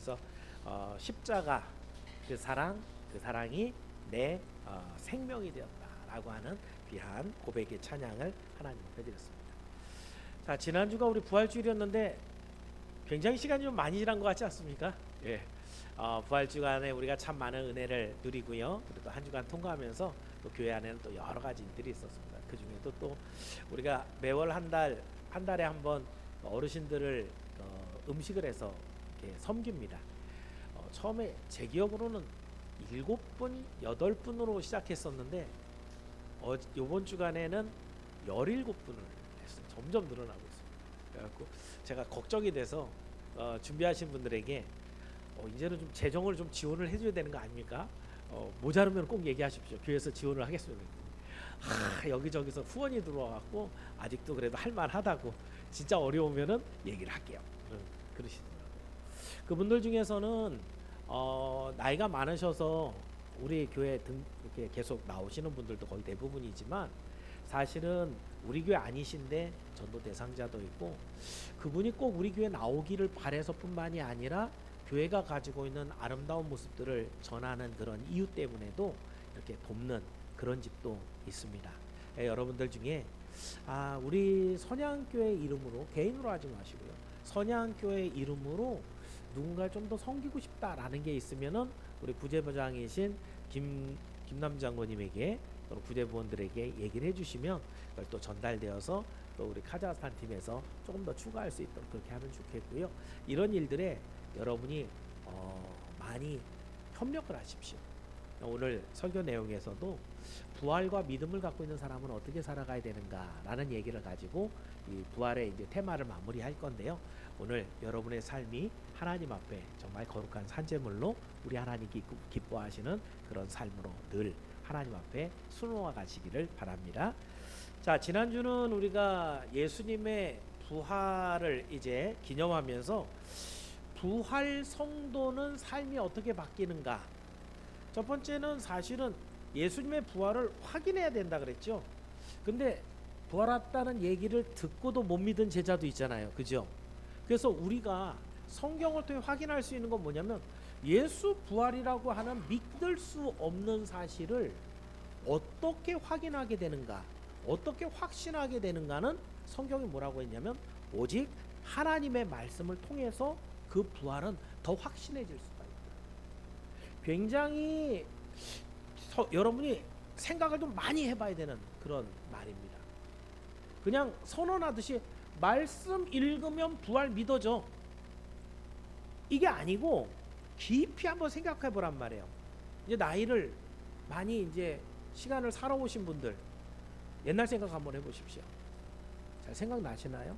그래서 십자가 그 사랑이 내 생명이 되었다라고 하는 귀한 고백의 찬양을 하나님 앞에 드렸습니다. 자, 지난주가 우리 부활주일이었는데 굉장히 시간이 좀 많이 지난 것 같지 않습니까? 예. 부활 주간에 우리가 참 많은 은혜를 누리고요. 그리고 한 주간 통과하면서 또 교회 안에는 또 여러 가지 일들이 있었습니다. 그 중에도 또 우리가 매월 한 달에 한 번 어르신들을 음식을 해서 이렇게 섬깁니다. 처음에 제 기억으로는 7분, 8분으로 시작했었는데 이번 주간에는 17분을 했어요. 점점 늘어나고 있습니다. 그래갖고 제가 걱정이 돼서 준비하신 분들에게 이제는 좀 재정을 좀 지원을 해줘야 되는 거 아닙니까? 모자르면 꼭 얘기하십시오. 교회에서 지원을 하겠습니다. 여기저기서 후원이 들어와갖고 아직도 그래도 할만하다고, 진짜 어려우면은 얘기를 할게요. 그러시더라고요. 그분들 중에서는 나이가 많으셔서 우리 교회 이렇게 계속 나오시는 분들도 거의 대부분이지만, 사실은 우리 교회 아니신데 전도 대상자도 있고, 그분이 꼭 우리 교회 나오기를 바래서뿐만이 아니라 교회가 가지고 있는 아름다운 모습들을 전하는 그런 이유 때문에도 이렇게 돕는 그런 집도 있습니다. 여러분들 중에 우리 선양교회 이름으로, 개인으로 하지 마시고요, 선양교회 이름으로 누군가를 좀 더 섬기고 싶다라는 게 있으면은 우리 부제부장이신 김남 장로님에게 또는 부제부원들에게 얘기를 해주시면 그걸 또 전달되어서 또 우리 카자흐스탄 팀에서 조금 더 추가할 수 있도록 그렇게 하면 좋겠고요. 이런 일들에 여러분이 많이 협력을 하십시오. 오늘 설교 내용에서도 부활과 믿음을 갖고 있는 사람은 어떻게 살아가야 되는가라는 얘기를 가지고 이 부활의 이제 테마를 마무리할 건데요. 오늘 여러분의 삶이 하나님 앞에 정말 거룩한 산제물로 우리 하나님께 기뻐하시는 그런 삶으로 늘 하나님 앞에 순응해 가시기를 바랍니다. 자, 지난주는 우리가 예수님의 부활을 이제 기념하면서 부활 성도는 삶이 어떻게 바뀌는가, 첫 번째는 사실은 예수님의 부활을 확인해야 된다 그랬죠. 근데 부활했다는 얘기를 듣고도 못 믿은 제자도 있잖아요. 그죠? 그래서 우리가 성경을 통해 확인할 수 있는 건 뭐냐면, 예수 부활이라고 하는 믿을 수 없는 사실을 어떻게 확인하게 되는가, 어떻게 확신하게 되는가는 성경이 뭐라고 했냐면, 오직 하나님의 말씀을 통해서 그 부활은 더 확신해질 수가 있다. 굉장히 여러분이 생각을 좀 많이 해봐야 되는 그런 말입니다. 그냥 선언하듯이 말씀 읽으면 부활 믿어져, 이게 아니고 깊이 한번 생각해 보란 말이에요. 이제 나이를 많이 이제 시간을 살아오신 분들 옛날 생각 한번 해보십시오. 잘 생각나시나요?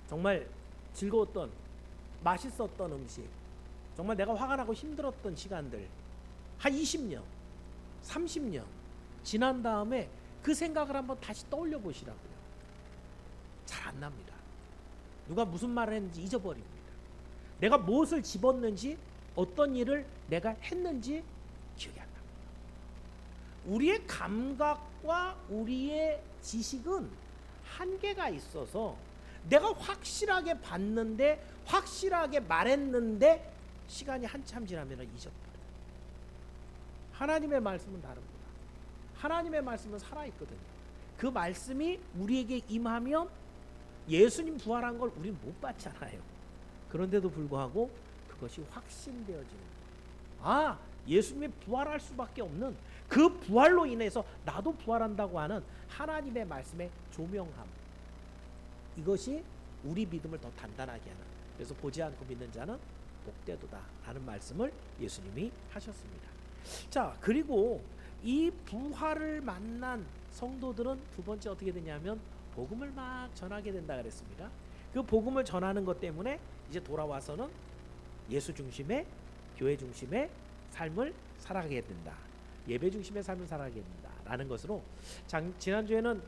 정말 즐거웠던, 맛있었던 음식, 정말 내가 화가 나고 힘들었던 시간들, 한 20년, 30년 지난 다음에 그 생각을 한번 다시 떠올려 보시라고요. 잘 안 납니다. 누가 무슨 말을 했는지 잊어버립니다. 내가 무엇을 집었는지, 어떤 일을 내가 했는지 기억이 안 납니다. 우리의 감각과 우리의 지식은 한계가 있어서 내가 확실하게 봤는데, 확실하게 말했는데 시간이 한참 지나면 잊어버려요. 하나님의 말씀은 다릅니다. 하나님의 말씀은 살아있거든요. 그 말씀이 우리에게 임하면 예수님 부활한 걸 우리는 못 봤잖아요. 그런데도 불구하고 그것이 확신되어지는, 예수님이 부활할 수밖에 없는 그 부활로 인해서 나도 부활한다고 하는 하나님의 말씀의 조명함, 이것이 우리 믿음을 더 단단하게 하는, 그래서 보지 않고 믿는 자는 복되도다 라는 말씀을 예수님이 하셨습니다. 자, 그리고 이 부활을 만난 성도들은 두 번째 어떻게 되냐면 복음을 막 전하게 된다 그랬습니다. 그 복음을 전하는 것 때문에 이제 돌아와서는 예수 중심의, 교회 중심의 삶을 살아가게 된다, 예배 중심의 삶을 살아가게 된다 라는 것으로, 지난주에는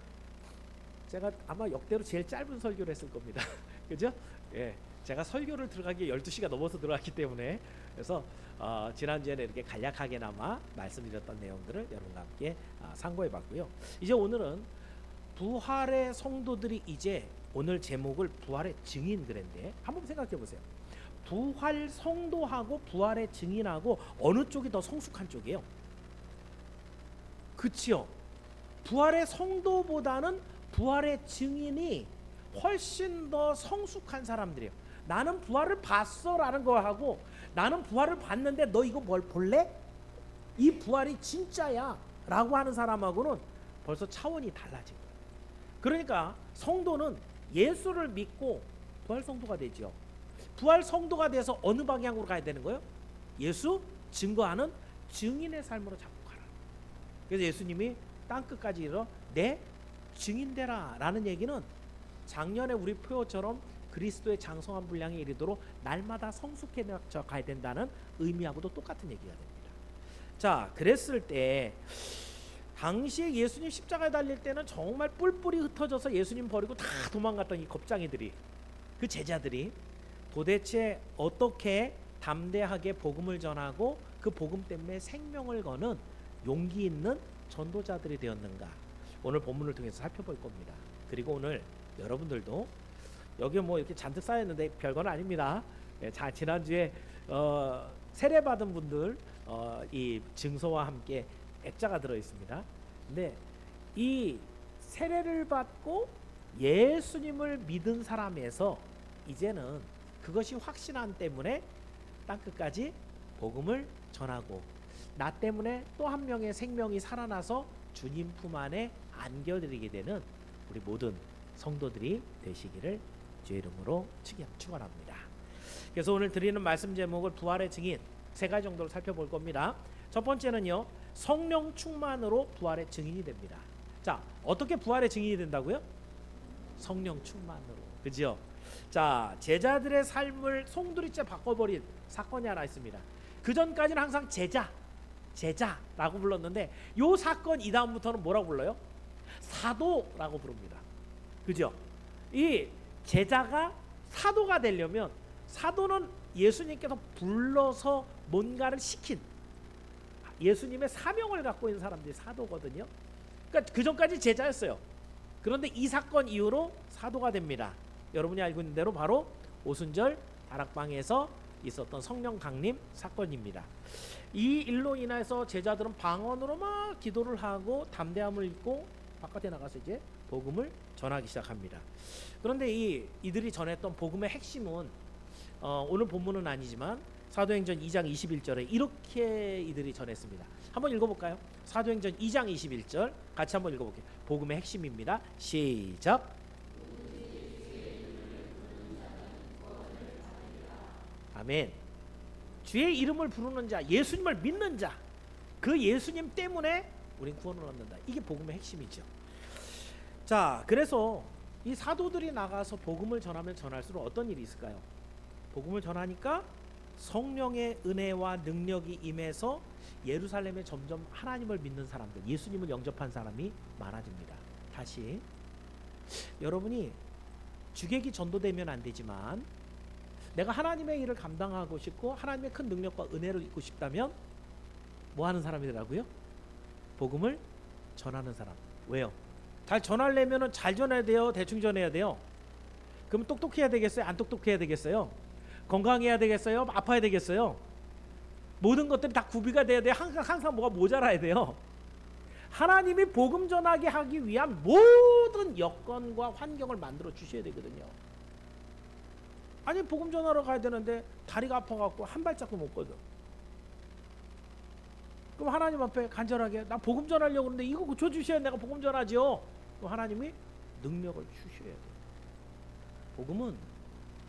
제가 아마 역대로 제일 짧은 설교를 했을 겁니다. 그죠? 예. 제가 설교를 들어가기에 12시가 넘어서 들어갔기 때문에, 그래서 지난주에는 이렇게 간략하게나마 말씀드렸던 내용들을 여러분과 함께 상고해 봤고요. 이제 오늘은 부활의 성도들이, 이제 오늘 제목을 부활의 증인 그랬는데, 한번 생각해 보세요. 부활 성도하고 부활의 증인하고 어느 쪽이 더 성숙한 쪽이에요? 그치요? 부활의 성도보다는 부활의 증인이 훨씬 더 성숙한 사람들이에요. 나는 부활을 봤어 라는 거 하고 나는 부활을 봤는데 너 이거 뭘 볼래? 이 부활이 진짜야 라고 하는 사람하고는 벌써 차원이 달라진 거예요. 그러니까 성도는 예수를 믿고 부활 성도가 되죠. 부활 성도가 돼서 어느 방향으로 가야 되는 거예요? 예수 증거하는 증인의 삶으로 자꾸 가라. 그래서 예수님이 땅끝까지 이르러 내 증인되라 라는 얘기는 작년에 우리 표어처럼 그리스도의 장성한 분량에 이르도록 날마다 성숙해져 가야 된다는 의미하고도 똑같은 얘기가 됩니다. 자, 그랬을 때 당시에 예수님 십자가에 달릴 때는 정말 뿔뿔이 흩어져서 예수님 버리고 다 도망갔던 이 겁쟁이들이, 그 제자들이 도대체 어떻게 담대하게 복음을 전하고 그 복음 때문에 생명을 거는 용기 있는 전도자들이 되었는가, 오늘 본문을 통해서 살펴볼 겁니다. 그리고 오늘 여러분들도 여기 뭐 이렇게 잔뜩 쌓였는데 별건 아닙니다. 자, 지난주에 세례 받은 분들 이 증서와 함께 액자가 들어 있습니다. 근데 이 세례를 받고 예수님을 믿은 사람에서 이제는 그것이 확신한 때문에 땅끝까지 복음을 전하고 나 때문에 또 한 명의 생명이 살아나서 주님 품 안에 안겨드리게 되는 우리 모든 성도들이 되시기를 주의 이름으로 축원합니다. 그래서 오늘 드리는 말씀 제목을 부활의 증인 세 가지 정도로 살펴볼 겁니다. 첫 번째는요, 성령 충만으로 부활의 증인이 됩니다. 자, 어떻게 부활의 증인이 된다고요? 성령 충만으로. 그죠? 자, 제자들의 삶을 송두리째 바꿔버린 사건이 하나 있습니다. 그 전까지는 항상 제자라고 불렀는데 요 사건 이 다음부터는 뭐라고 불러요? 사도라고 부릅니다. 그죠? 이 제자가 사도가 되려면, 사도는 예수님께서 불러서 뭔가를 시킨 예수님의 사명을 갖고 있는 사람들이 사도거든요. 그러니까 그 전까지 제자였어요. 그런데 이 사건 이후로 사도가 됩니다. 여러분이 알고 있는 대로 바로 오순절 다락방에서 있었던 성령 강림 사건입니다. 이 일로 인해서 제자들은 방언으로 막 기도를 하고 담대함을 입고 바깥에 나가서 이제 복음을 전하기 시작합니다. 그런데 이들이 전했던 복음의 핵심은 오늘 본문은 아니지만 사도행전 2장 21절에 이렇게 이들이 전했습니다. 한번 읽어볼까요? 사도행전 2장 21절 같이 한번 읽어볼게요. 복음의 핵심입니다. 시작. 아멘. 주의 이름을 부르는 자, 예수님을 믿는 자, 그 예수님 때문에 우린 구원을 얻는다. 이게 복음의 핵심이죠. 자, 그래서 이 사도들이 나가서 복음을 전하면 전할수록 어떤 일이 있을까요? 복음을 전하니까 성령의 은혜와 능력이 임해서 예루살렘에 점점 하나님을 믿는 사람들, 예수님을 영접한 사람이 많아집니다. 다시 여러분이 주객이 전도되면 안 되지만 내가 하나님의 일을 감당하고 싶고 하나님의 큰 능력과 은혜를 입고 싶다면 뭐 하는 사람이더라고요? 복음을 전하는 사람. 왜요? 잘 전하려면 잘 전해야 돼요? 대충 전해야 돼요? 그럼 똑똑해야 되겠어요? 안 똑똑해야 되겠어요? 건강해야 되겠어요? 아파야 되겠어요? 모든 것들이 다 구비가 돼야 돼요? 항상 뭐가 모자라야 돼요? 하나님이 복음 전하게 하기 위한 모든 여건과 환경을 만들어 주셔야 되거든요. 아니, 복음 전하러 가야 되는데 다리가 아파갖고 한 발짝도 못 걷어. 그럼 하나님 앞에 간절하게 나 복음 전하려고 그러는데 이거 고쳐주셔야 내가 복음 전하죠. 그럼 하나님이 능력을 주셔야 돼요. 복음은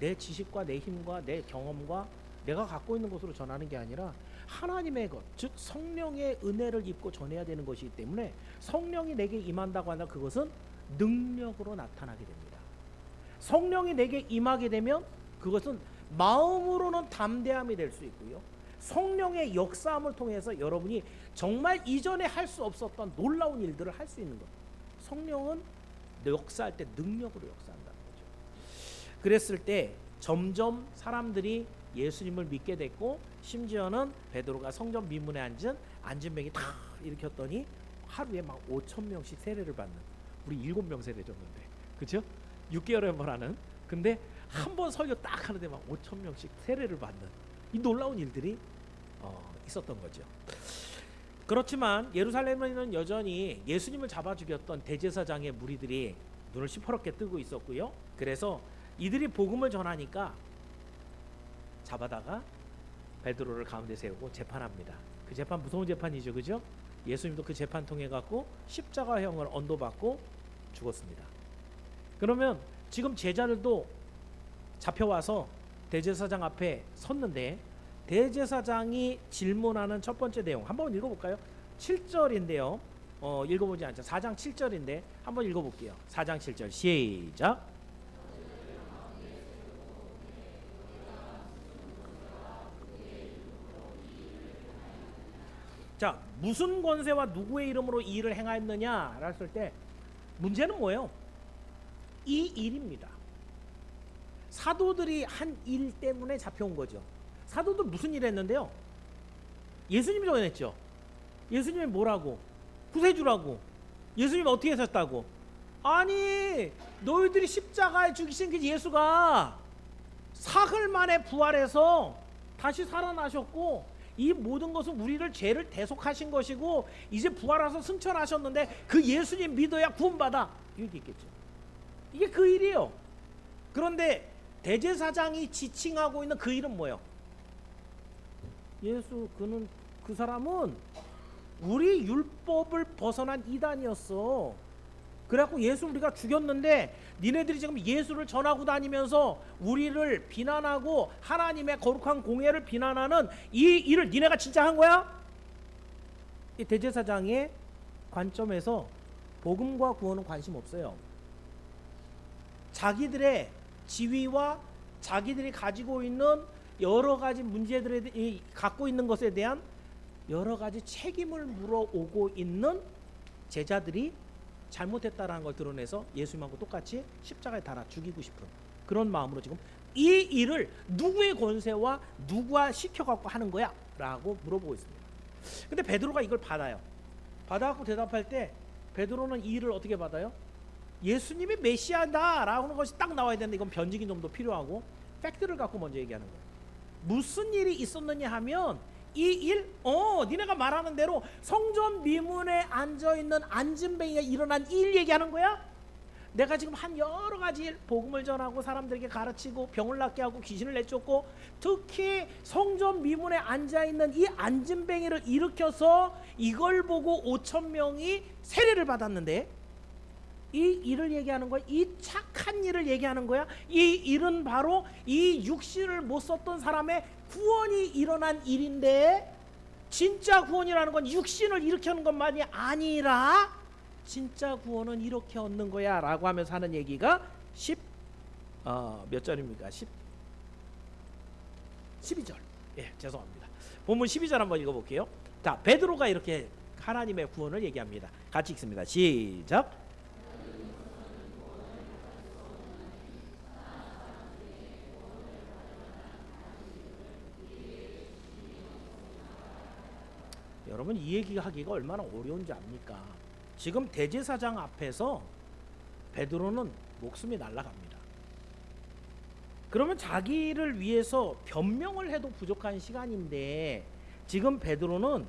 내 지식과 내 힘과 내 경험과 내가 갖고 있는 것으로 전하는 게 아니라 하나님의 것, 즉 성령의 은혜를 입고 전해야 되는 것이기 때문에 성령이 내게 임한다고 하면 그것은 능력으로 나타나게 됩니다. 성령이 내게 임하게 되면 그것은 마음으로는 담대함이 될 수 있고요, 성령의 역사함을 통해서 여러분이 정말 이전에 할 수 없었던 놀라운 일들을 할 수 있는 것. 성령은 역사할 때 능력으로 역사한다는 거죠. 그랬을 때 점점 사람들이 예수님을 믿게 됐고, 심지어는 베드로가 성전 미문에 앉은 뱅이 다 일으켰더니 하루에 막 5,000명씩 세례를 받는, 우리 7명 세례 줬는데, 그죠? 6개월에 한 번 하는. 근데 한 번 설교 딱 하는데 막 5천 명씩 세례를 받는 이 놀라운 일들이 있었던 거죠. 그렇지만 예루살렘에는 여전히 예수님을 잡아 죽였던 대제사장의 무리들이 눈을 시퍼렇게 뜨고 있었고요. 그래서 이들이 복음을 전하니까 잡아다가 베드로를 가운데 세우고 재판합니다. 그 재판 무서운 재판이죠, 그죠? 예수님도 그 재판 통해 갖고 십자가형을 언도받고 죽었습니다. 그러면 지금 제자들도 잡혀와서 대제사장 앞에 섰는데 대제사장이 질문하는 첫 번째 내용 한번 읽어볼까요? 7절인데요. 읽어보지 않죠. 4장 7절인데 한번 읽어볼게요. 4장 7절 시작. 자, 무슨 권세와 누구의 이름으로 이 일을 행하였느냐 했을 때 문제는 뭐예요? 이 일입니다. 사도들이 한 일 때문에 잡혀온 거죠. 사도들 무슨 일 했는데요? 예수님이 정해냈죠. 예수님이 뭐라고? 구세주라고. 예수님이 어떻게 하셨다고? 아니 너희들이 십자가에 죽이신 그 예수가 사흘 만에 부활해서 다시 살아나셨고 이 모든 것은 우리를 죄를 대속하신 것이고 이제 부활해서 승천하셨는데 그 예수님 믿어야 구원받아. 이렇게 있겠죠. 이게 그 일이에요. 그런데 대제사장이 지칭하고 있는 그 일은 뭐예요? 그 사람은 우리 율법을 벗어난 이단이었어. 그래갖고 예수 우리가 죽였는데 니네들이 지금 예수를 전하고 다니면서 우리를 비난하고 하나님의 거룩한 공예를 비난하는 이 일을 니네가 진짜 한 거야? 이 대제사장의 관점에서 복음과 구원은 관심 없어요. 자기들의 지위와 자기들이 가지고 있는 여러 가지 문제들에 갖고 있는 것에 대한 여러 가지 책임을 물어오고 있는 제자들이 잘못했다라는 걸 드러내서 예수님하고 똑같이 십자가에 달아 죽이고 싶은 그런 마음으로 지금 이 일을 누구의 권세와 누가 시켜갖고 하는 거야? 라고 물어보고 있습니다. 근데 베드로가 이걸 받아요. 받아갖고 대답할 때 베드로는 이 일을 어떻게 받아요? 예수님이 메시아다 라고 하는 것이 딱 나와야 되는데 이건 변증이 좀 더 필요하고 팩트를 갖고 먼저 얘기하는 거예요. 무슨 일이 있었느냐 하면 이 일, 니네가 말하는 대로 성전 미문에 앉아있는 안진뱅이가 일어난 일 얘기하는 거야? 내가 지금 한 여러 가지 일, 복음을 전하고 사람들에게 가르치고 병을 낫게 하고 귀신을 내쫓고 특히 성전 미문에 앉아있는 이 안진뱅이를 일으켜서 이걸 보고 5천 명이 세례를 받았는데 이 일을 얘기하는 거야. 이 착한 일을 얘기하는 거야. 이 일은 바로 이 육신을 못 썼던 사람의 구원이 일어난 일인데 진짜 구원이라는 건 육신을 일으키는 것만이 아니라 진짜 구원은 이렇게 얻는 거야 라고 하면서 하는 얘기가 몇 절입니까? 12절. 예, 죄송합니다. 본문 12절 한번 읽어볼게요. 자, 베드로가 이렇게 하나님의 구원을 얘기합니다. 같이 읽습니다. 시작. 여러분 이 얘기하기가 얼마나 어려운지 압니까? 지금 대제사장 앞에서 베드로는 목숨이 날아갑니다. 그러면 자기를 위해서 변명을 해도 부족한 시간인데 지금 베드로는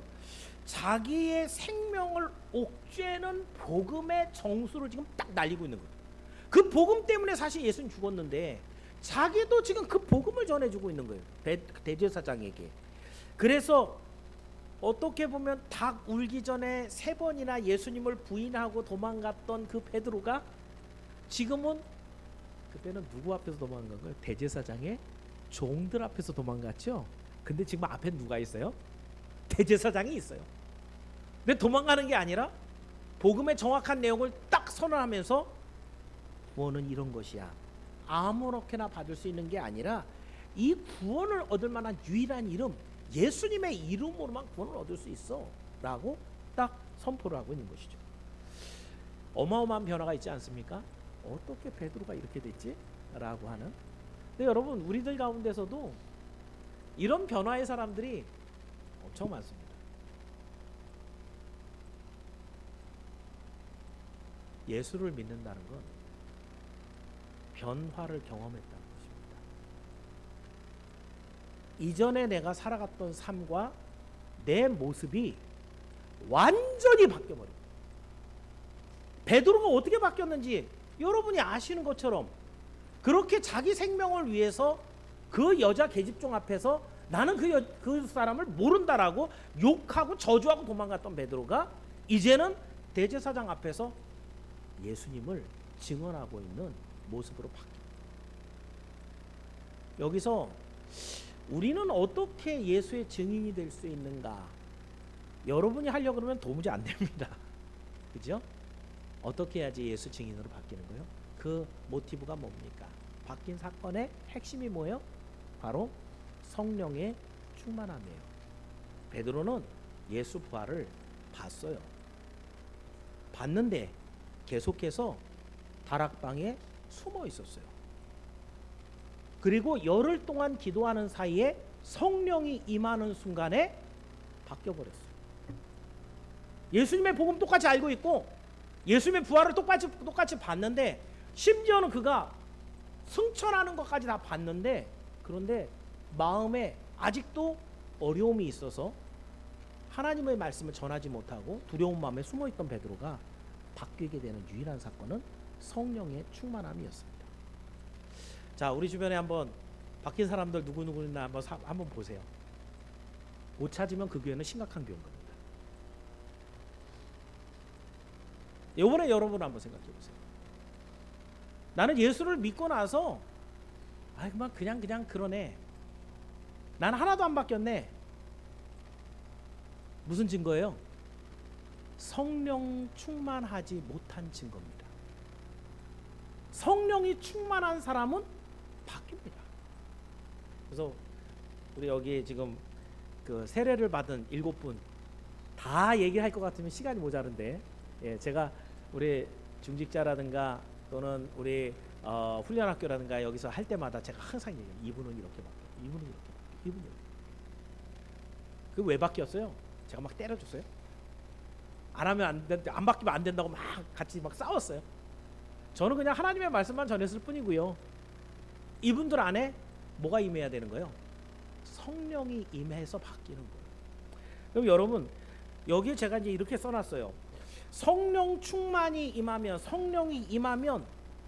자기의 생명을 옥죄는 복음의 정수를 지금 딱 날리고 있는 거예요. 그 복음 때문에 사실 예수는 죽었는데 자기도 지금 그 복음을 전해주고 있는 거예요. 대제사장에게. 그래서 어떻게 보면 닭 울기 전에 3번이나 예수님을 부인하고 도망갔던 그 베드로가 지금은 그때는 누구 앞에서 도망간 거예요? 대제사장의 종들 앞에서 도망갔죠. 근데 지금 앞에 누가 있어요? 대제사장이 있어요. 근데 도망가는 게 아니라 복음의 정확한 내용을 딱 선언하면서 구원은 이런 것이야. 아무렇게나 받을 수 있는 게 아니라 이 구원을 얻을 만한 유일한 이름 예수님의 이름으로만 구원을 얻을 수 있어 라고 딱 선포를 하고 있는 것이죠. 어마어마한 변화가 있지 않습니까? 어떻게 베드로가 이렇게 됐지? 라고 하는. 근데 여러분 우리들 가운데서도 이런 변화의 사람들이 엄청 많습니다. 예수를 믿는다는 건 변화를 경험했다는 것입니다. 이전에 내가 살아갔던 삶과 내 모습이 완전히 바뀌어버려요. 베드로가 어떻게 바뀌었는지 여러분이 아시는 것처럼 그렇게 자기 생명을 위해서 그 여자 계집종 앞에서 나는 그 사람을 모른다라고 욕하고 저주하고 도망갔던 베드로가 이제는 대제사장 앞에서 예수님을 증언하고 있는 모습으로 바뀌어요. 여기서 우리는 어떻게 예수의 증인이 될 수 있는가? 여러분이 하려고 그러면 도무지 안 됩니다. 그죠? 어떻게 해야지 예수 증인으로 바뀌는 거예요? 그 모티브가 뭡니까? 바뀐 사건의 핵심이 뭐예요? 바로 성령의 충만함이에요. 베드로는 예수 부활을 봤어요. 봤는데 계속해서 다락방에 숨어 있었어요. 그리고 열흘 동안 기도하는 사이에 성령이 임하는 순간에 바뀌어 버렸어요. 예수님의 복음 똑같이 알고 있고 예수님의 부활을 똑같이 봤는데 심지어는 그가 승천하는 것까지 다 봤는데 그런데 마음에 아직도 어려움이 있어서 하나님의 말씀을 전하지 못하고 두려운 마음에 숨어있던 베드로가 바뀌게 되는 유일한 사건은 성령의 충만함이었습니다. 자, 우리 주변에 한번 바뀐 사람들 누구 있나 한번 보세요. 못 찾으면 그 교회는 심각한 교회인 겁니다. 이번에 여러분 한번 생각해 보세요. 나는 예수를 믿고 나서 그냥 그러네. 난 하나도 안 바뀌었네. 무슨 증거예요? 성령 충만하지 못한 증거입니다. 성령이 충만한 사람은 바뀝니다. 그래서 우리 여기 지금 그 세례를 받은 7분 다 얘기할 것 같으면 시간이 모자른데, 제가 우리 중직자라든가 또는 우리 훈련학교라든가 여기서 할 때마다 제가 항상 얘기해요. 이분은 이렇게 바뀌어요. 이분은 이렇게 바뀌어요. 이분은 이렇게. 그 왜 바뀌었어요? 제가 막 때려줬어요. 안 바뀌면 안 된다고 막 같이 막 싸웠어요. 저는 그냥 하나님의 말씀만 전했을 뿐이고요. 이분들 안에 뭐가 임해야 되는 거예요? 성령이 임해서 바뀌는 거예요. 그럼 여러분 여기에 제가 이제 이렇게 써놨어요. 성령 충만이 임하면, 성령이 임하면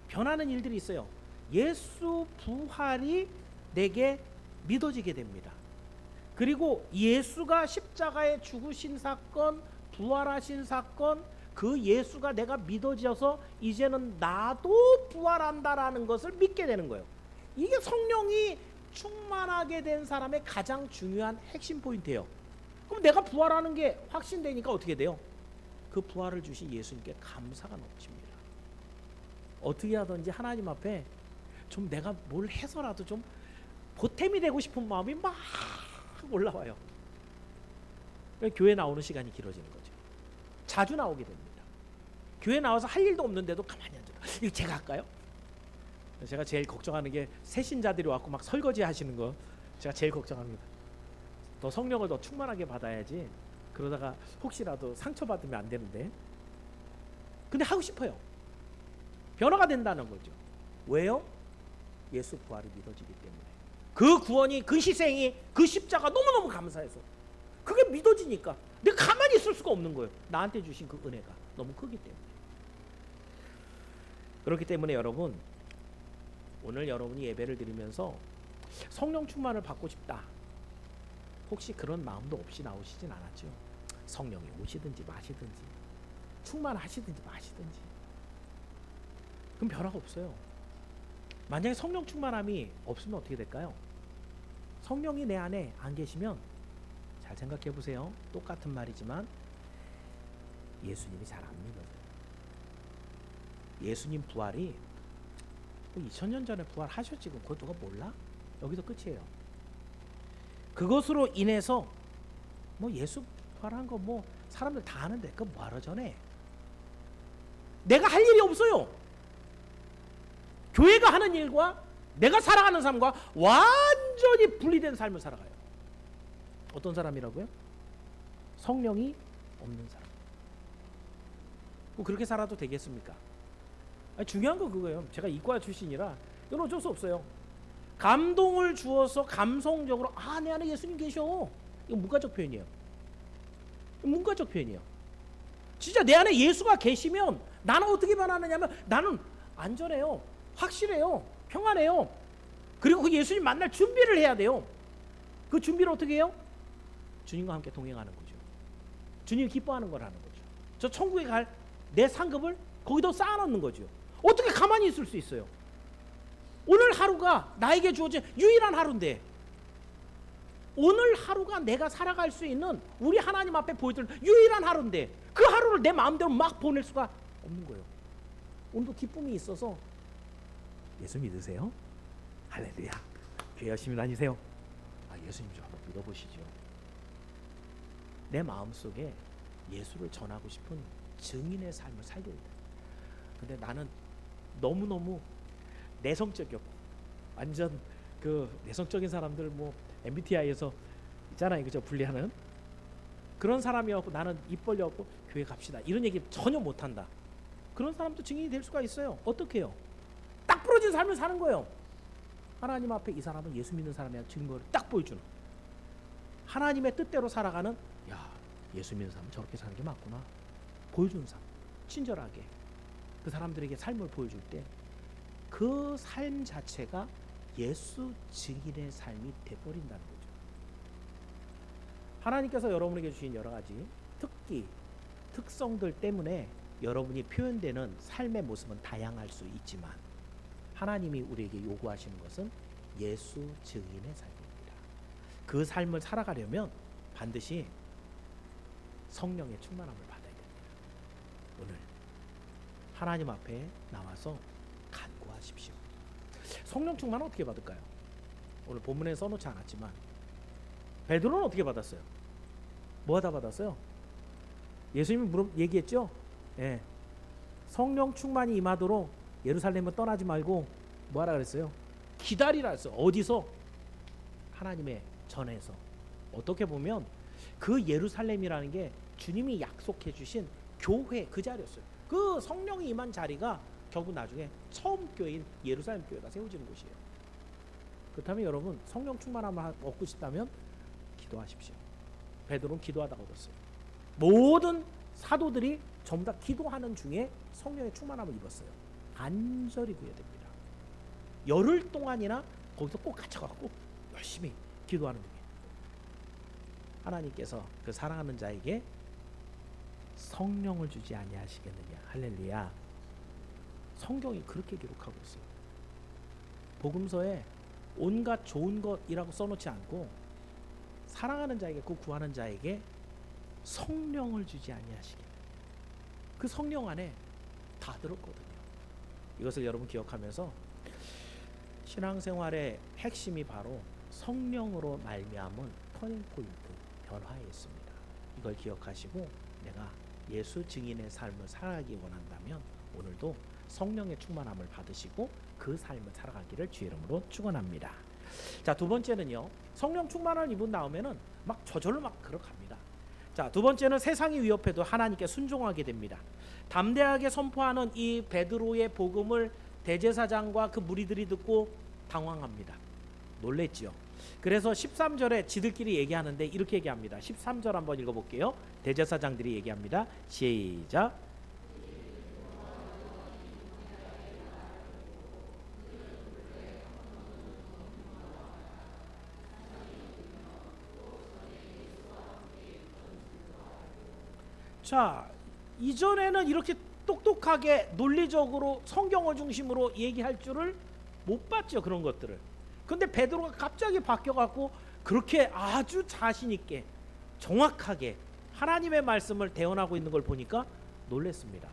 변하는 일들이 있어요. 예수 부활이 내게 믿어지게 됩니다. 그리고 예수가 십자가에 죽으신 사건, 부활하신 사건, 그 예수가 내가 믿어져서 이제는 나도 부활한다라는 것을 믿게 되는 거예요. 이게 성령이 충만하게 된 사람의 가장 중요한 핵심 포인트예요. 그럼 내가 부활하는 게 확신되니까 어떻게 돼요? 그 부활을 주신 예수님께 감사가 넘칩니다. 어떻게 하든지 하나님 앞에 좀 내가 뭘 해서라도 좀 보탬이 되고 싶은 마음이 막 올라와요. 교회 나오는 시간이 길어지는 거죠. 자주 나오게 됩니다. 교회 나와서 할 일도 없는데도 가만히 앉아. 이거 제가 할까요? 제가 제일 걱정하는 게 새신자들이 와서 막 설거지 하시는 거 제가 제일 걱정합니다. 더 성령을 더 충만하게 받아야지. 그러다가 혹시라도 상처받으면 안 되는데. 근데 하고 싶어요. 변화가 된다는 거죠. 왜요? 예수 부활이 믿어지기 때문에. 그 구원이, 그 희생이, 그 십자가 너무너무 감사해서 그게 믿어지니까 내가 가만히 있을 수가 없는 거예요. 나한테 주신 그 은혜가 너무 크기 때문에. 그렇기 때문에 여러분, 오늘 여러분이 예배를 드리면서 성령 충만을 받고 싶다, 혹시 그런 마음도 없이 나오시진 않았죠? 성령이 오시든지 마시든지 충만하시든지 마시든지 그럼 변화가 없어요. 만약에 성령 충만함이 없으면 어떻게 될까요? 성령이 내 안에 안 계시면, 잘 생각해 보세요. 똑같은 말이지만 예수님이 잘 안 믿어져요. 예수님 부활이 2000년 전에 부활하셨지, 그거 누가 몰라? 여기서 끝이에요. 그것으로 인해서 뭐 예수 부활한 거 뭐 사람들 다 아는데 그거 뭐하러 전해? 내가 할 일이 없어요. 교회가 하는 일과 내가 살아가는 삶과 완전히 분리된 삶을 살아가요. 어떤 사람이라고요? 성령이 없는 사람. 그렇게 살아도 되겠습니까? 아니, 중요한 건 그거예요. 제가 이과 출신이라 이건 어쩔 수 없어요. 감동을 주어서 감성적으로 내 안에 예수님 계셔. 이거 문과적 표현이에요. 문과적 표현이에요. 진짜 내 안에 예수가 계시면 나는 어떻게 변하느냐면 나는 안전해요. 확실해요. 평안해요. 그리고 그 예수님 만날 준비를 해야 돼요. 그 준비를 어떻게 해요? 주님과 함께 동행하는 거죠. 주님 기뻐하는 걸 하는 거죠. 저 천국에 갈 내 상급을 거기다 쌓아놓는 거죠. 어떻게 가만히 있을 수 있어요? 오늘 하루가 나에게 주어진 유일한 하루인데, 오늘 하루가 내가 살아갈 수 있는 우리 하나님 앞에 보여줄 유일한 하루인데 그 하루를 내 마음대로 막 보낼 수가 없는 거예요. 오늘도 기쁨이 있어서 예수 믿으세요? 할렐루야. 교회 열심히 다니세요. 예수님 좀 한번 믿어보시죠. 내 마음속에 예수를 전하고 싶은 증인의 삶을 살려야 돼. 근데 나는 너무너무 내성적이었고, 완전 그 내성적인 사람들 뭐 MBTI에서 있잖아요, 그죠? 분리하는 그런 사람이었고, 나는 입 벌려갖고 교회 갑시다 이런 얘기 전혀 못한다. 그런 사람도 증인이 될 수가 있어요. 어떻게 해요? 딱 부러진 삶을 사는 거예요. 하나님 앞에 이 사람은 예수 믿는 사람이야 증거를 딱 보여주는, 하나님의 뜻대로 살아가는, 예수 믿는 사람은 저렇게 사는 게 맞구나 보여주는 삶. 친절하게 그 사람들에게 삶을 보여줄 때 그 삶 자체가 예수 증인의 삶이 돼버린다는 거죠. 하나님께서 여러분에게 주신 여러 가지 특기, 특성들 때문에 여러분이 표현되는 삶의 모습은 다양할 수 있지만 하나님이 우리에게 요구하시는 것은 예수 증인의 삶입니다. 그 삶을 살아가려면 반드시 성령의 충만함을 받아야 됩니다. 오늘 하나님 앞에 나와서 간구하십시오. 성령 충만은 어떻게 받을까요? 오늘 본문에 써놓지 않았지만 베드로는 어떻게 받았어요? 뭐 하다 받았어요? 예수님이 얘기했죠? 성령 충만이 임하도록 예루살렘을 떠나지 말고 뭐 하라 그랬어요? 기다리라 했어요. 어디서? 하나님의 전에서. 어떻게 보면 그 예루살렘이라는 게 주님이 약속해 주신 교회 그 자리였어요. 그 성령이 임한 자리가 결국 나중에 처음 교회인 예루살렘 교회가 세워지는 곳이에요. 그렇다면 여러분 성령 충만함을 얻고 싶다면 기도하십시오. 베드로는 기도하다가 얻었어요. 모든 사도들이 전부 다 기도하는 중에 성령의 충만함을 입었어요. 간절히 구해야 됩니다. 열흘 동안이나 거기서 꼭 갇혀갖고 열심히 기도하는 중에 하나님께서 그 사랑하는 자에게 성령을 주지 아니하시겠느냐. 할렐루야. 성경이 그렇게 기록하고 있어요. 복음서에 온갖 좋은 것이라고 써놓지 않고 사랑하는 자에게, 그 구하는 자에게 성령을 주지 아니하시겠느냐. 그 성령 안에 다 들었거든요. 이것을 여러분 기억하면서 신앙생활의 핵심이 바로 성령으로 말미암은 터닝포인트, 변화에 있습니다. 이걸 기억하시고 내가 예수 증인의 삶을 살아가기 원한다면 오늘도 성령의 충만함을 받으시고 그 삶을 살아가기를 주의 이름으로 축원합니다. 자, 두 번째는요. 성령 충만을 입은 다음에는 막 저절로 막 걸어갑니다. 자, 두 번째는 세상이 위협해도 하나님께 순종하게 됩니다. 담대하게 선포하는 이 베드로의 복음을 대제사장과 그 무리들이 듣고 당황합니다. 놀랬지요. 그래서 13절에 지들끼리 얘기하는데 이렇게 얘기합니다. 13절 한번 읽어볼게요. 대제사장들이 얘기합니다. 시작. 자, 이전에는 이렇게 똑똑하게 논리적으로 성경을 중심으로 얘기할 줄을 못 봤죠. 그런 것들을. 근데 베드로가 갑자기 바뀌어갖고 그렇게 아주 자신 있게 정확하게 하나님의 말씀을 대언하고 있는 걸 보니까 놀랬습니다.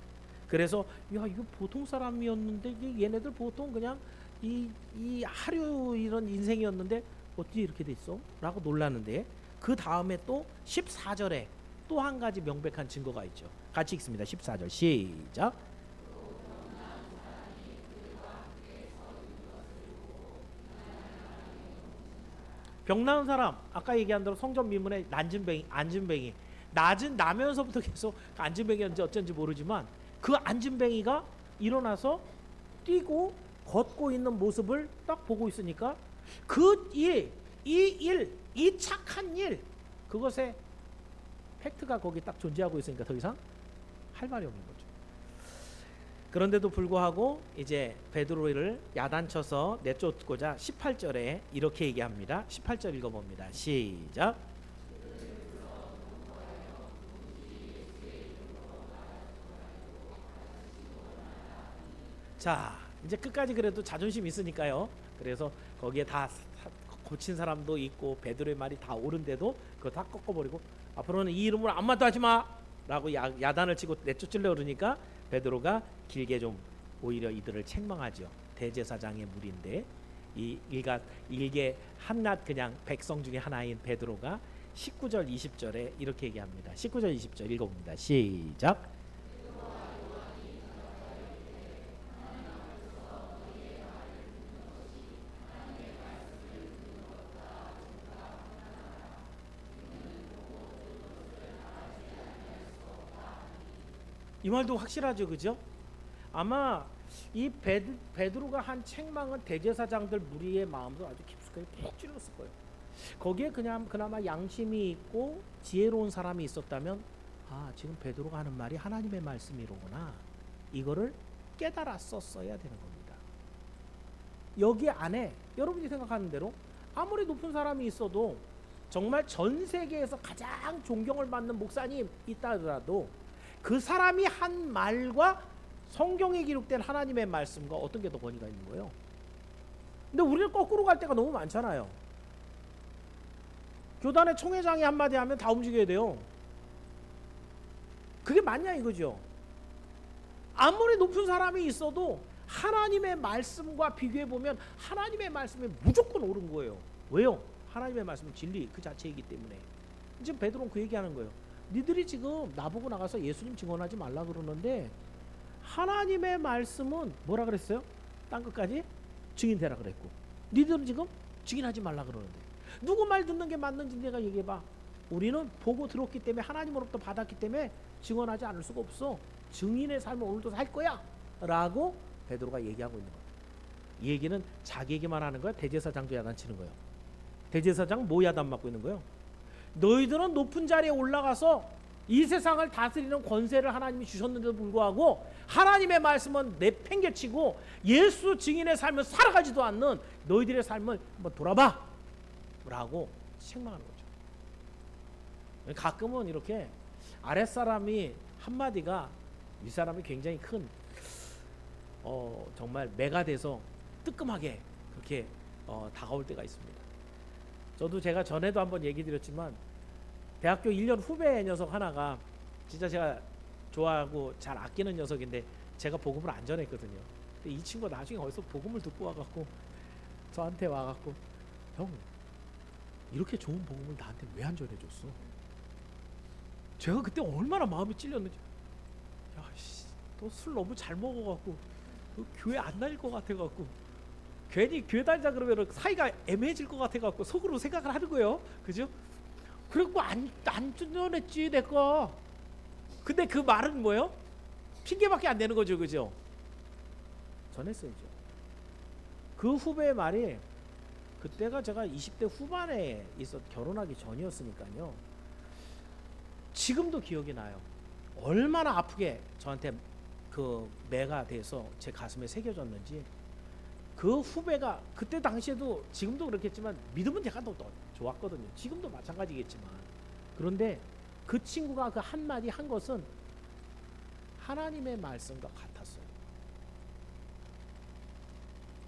그래서 이거 보통 사람이었는데 얘네들 보통 그냥 이 하류 이런 인생이었는데 어떻게 이렇게 됐어? 라고 놀랐는데 그 다음에 또 14절에 또 한 가지 명백한 증거가 있죠. 같이 읽습니다. 14절 시작. 병 나은 사람, 아까 얘기한 대로 성전 미문에 안진뱅이 나면서부터 계속 안진뱅이였는지 어쩐지 모르지만 그 안진뱅이가 일어나서 뛰고 걷고 있는 모습을 딱 보고 있으니까 그 일, 이 착한 일, 그것에 팩트가 거기 딱 존재하고 있으니까 더 이상 할 말이 없는 거죠. 그런데도 불구하고 이제 베드로를 야단쳐서 내쫓고자 18절에 이렇게 얘기합니다. 18절 읽어봅니다. 시작. 자, 이제 끝까지 그래도 자존심 있으니까요. 그래서 거기에 다 고친 사람도 있고 베드로의 말이 다 옳은데도 그거 다 꺾어버리고 앞으로는 이 이름으로 아무 말도 하지 마 라고 야단을 치고 내쫓으려고 그러니까 베드로가 길게 좀 오히려 이들을 책망하죠. 대제사장의 무리인데 이 일개 한낱 그냥 백성 중에 하나인 베드로가 19절 20절에 이렇게 얘기합니다. 19절 20절 읽어봅니다. 시작. 이 말도 확실하죠, 그죠? 아마 이 베드로가 한 책망은 대제사장들 무리의 마음도 아주 깊숙하게 푹 찔렀을 거예요. 거기에 그냥 그나마 양심이 있고 지혜로운 사람이 있었다면, 아, 지금 베드로가 하는 말이 하나님의 말씀이로구나, 이거를 깨달았었어야 되는 겁니다. 여기 안에 여러분이 생각하는 대로 아무리 높은 사람이 있어도, 정말 전 세계에서 가장 존경을 받는 목사님 있다 하더라도 그 사람이 한 말과 성경에 기록된 하나님의 말씀과 어떤 게 더 권위가 있는 거예요? 근데 우리는 거꾸로 갈 때가 너무 많잖아요. 교단의 총회장이 한마디 하면 다 움직여야 돼요. 그게 맞냐 이거죠. 아무리 높은 사람이 있어도 하나님의 말씀과 비교해보면 하나님의 말씀이 무조건 옳은 거예요. 왜요? 하나님의 말씀은 진리 그 자체이기 때문에. 지금 베드로는 그 얘기하는 거예요. 니들이 지금 나보고 나가서 예수님 증언하지 말라 그러는데 하나님의 말씀은 뭐라 그랬어요? 땅 끝까지 증인되라 그랬고, 니들은 지금 증인하지 말라 그러는데 누구 말 듣는 게 맞는지 내가 얘기해봐. 우리는 보고 들었기 때문에 하나님으로부터 받았기 때문에 증언하지 않을 수가 없어. 증인의 삶을 오늘도 살 거야 라고 베드로가 얘기하고 있는 거야. 이 얘기는 자기에게만 하는 거야? 대제사장도 야단치는 거예요. 대제사장 뭐 야단 맞고 있는 거예요? 너희들은 높은 자리에 올라가서 이 세상을 다스리는 권세를 하나님이 주셨는데도 불구하고 하나님의 말씀은 내팽개치고 예수 증인의 삶을 살아가지도 않는 너희들의 삶을 한번 돌아봐 라고 책망하는 거죠. 가끔은 이렇게 아랫사람이 한마디가 윗사람이 굉장히 큰 정말 매가 돼서 뜨끔하게 그렇게 다가올 때가 있습니다. 저도 제가 전에도 한번 얘기 드렸지만 대학교 1년 후배 녀석 하나가 진짜 제가 좋아하고 잘 아끼는 녀석인데 제가 복음을 안 전했거든요. 근데 이 친구가 나중에 어디서 복음을 듣고 와갖고 저한테 와갖고, 형 이렇게 좋은 복음을 나한테 왜 안 전해줬어? 제가 그때 얼마나 마음이 찔렸는지. 야씨, 너 술 너무 잘 먹어갖고 너 교회 안 다닐 것 같아갖고, 괜히 교회 다니자 그러면 사이가 애매해질 것 같아갖고 속으로 생각을 하는 거예요. 그죠? 그래갖고 안 전했지 내거. 근데 그 말은 뭐예요? 핑계밖에 안 되는 거죠. 그죠? 전했어야죠. 그 후배의 말이, 그때가 제가 20대 후반에 결혼하기 전이었으니까요. 지금도 기억이 나요. 얼마나 아프게 저한테 그 매가 돼서 제 가슴에 새겨졌는지. 그 후배가 그때 당시에도 지금도 그렇겠지만 믿음은 제가 더 좋았거든요. 지금도 마찬가지겠지만. 그런데 그 친구가 그 한마디 한 것은 하나님의 말씀과 같았어요.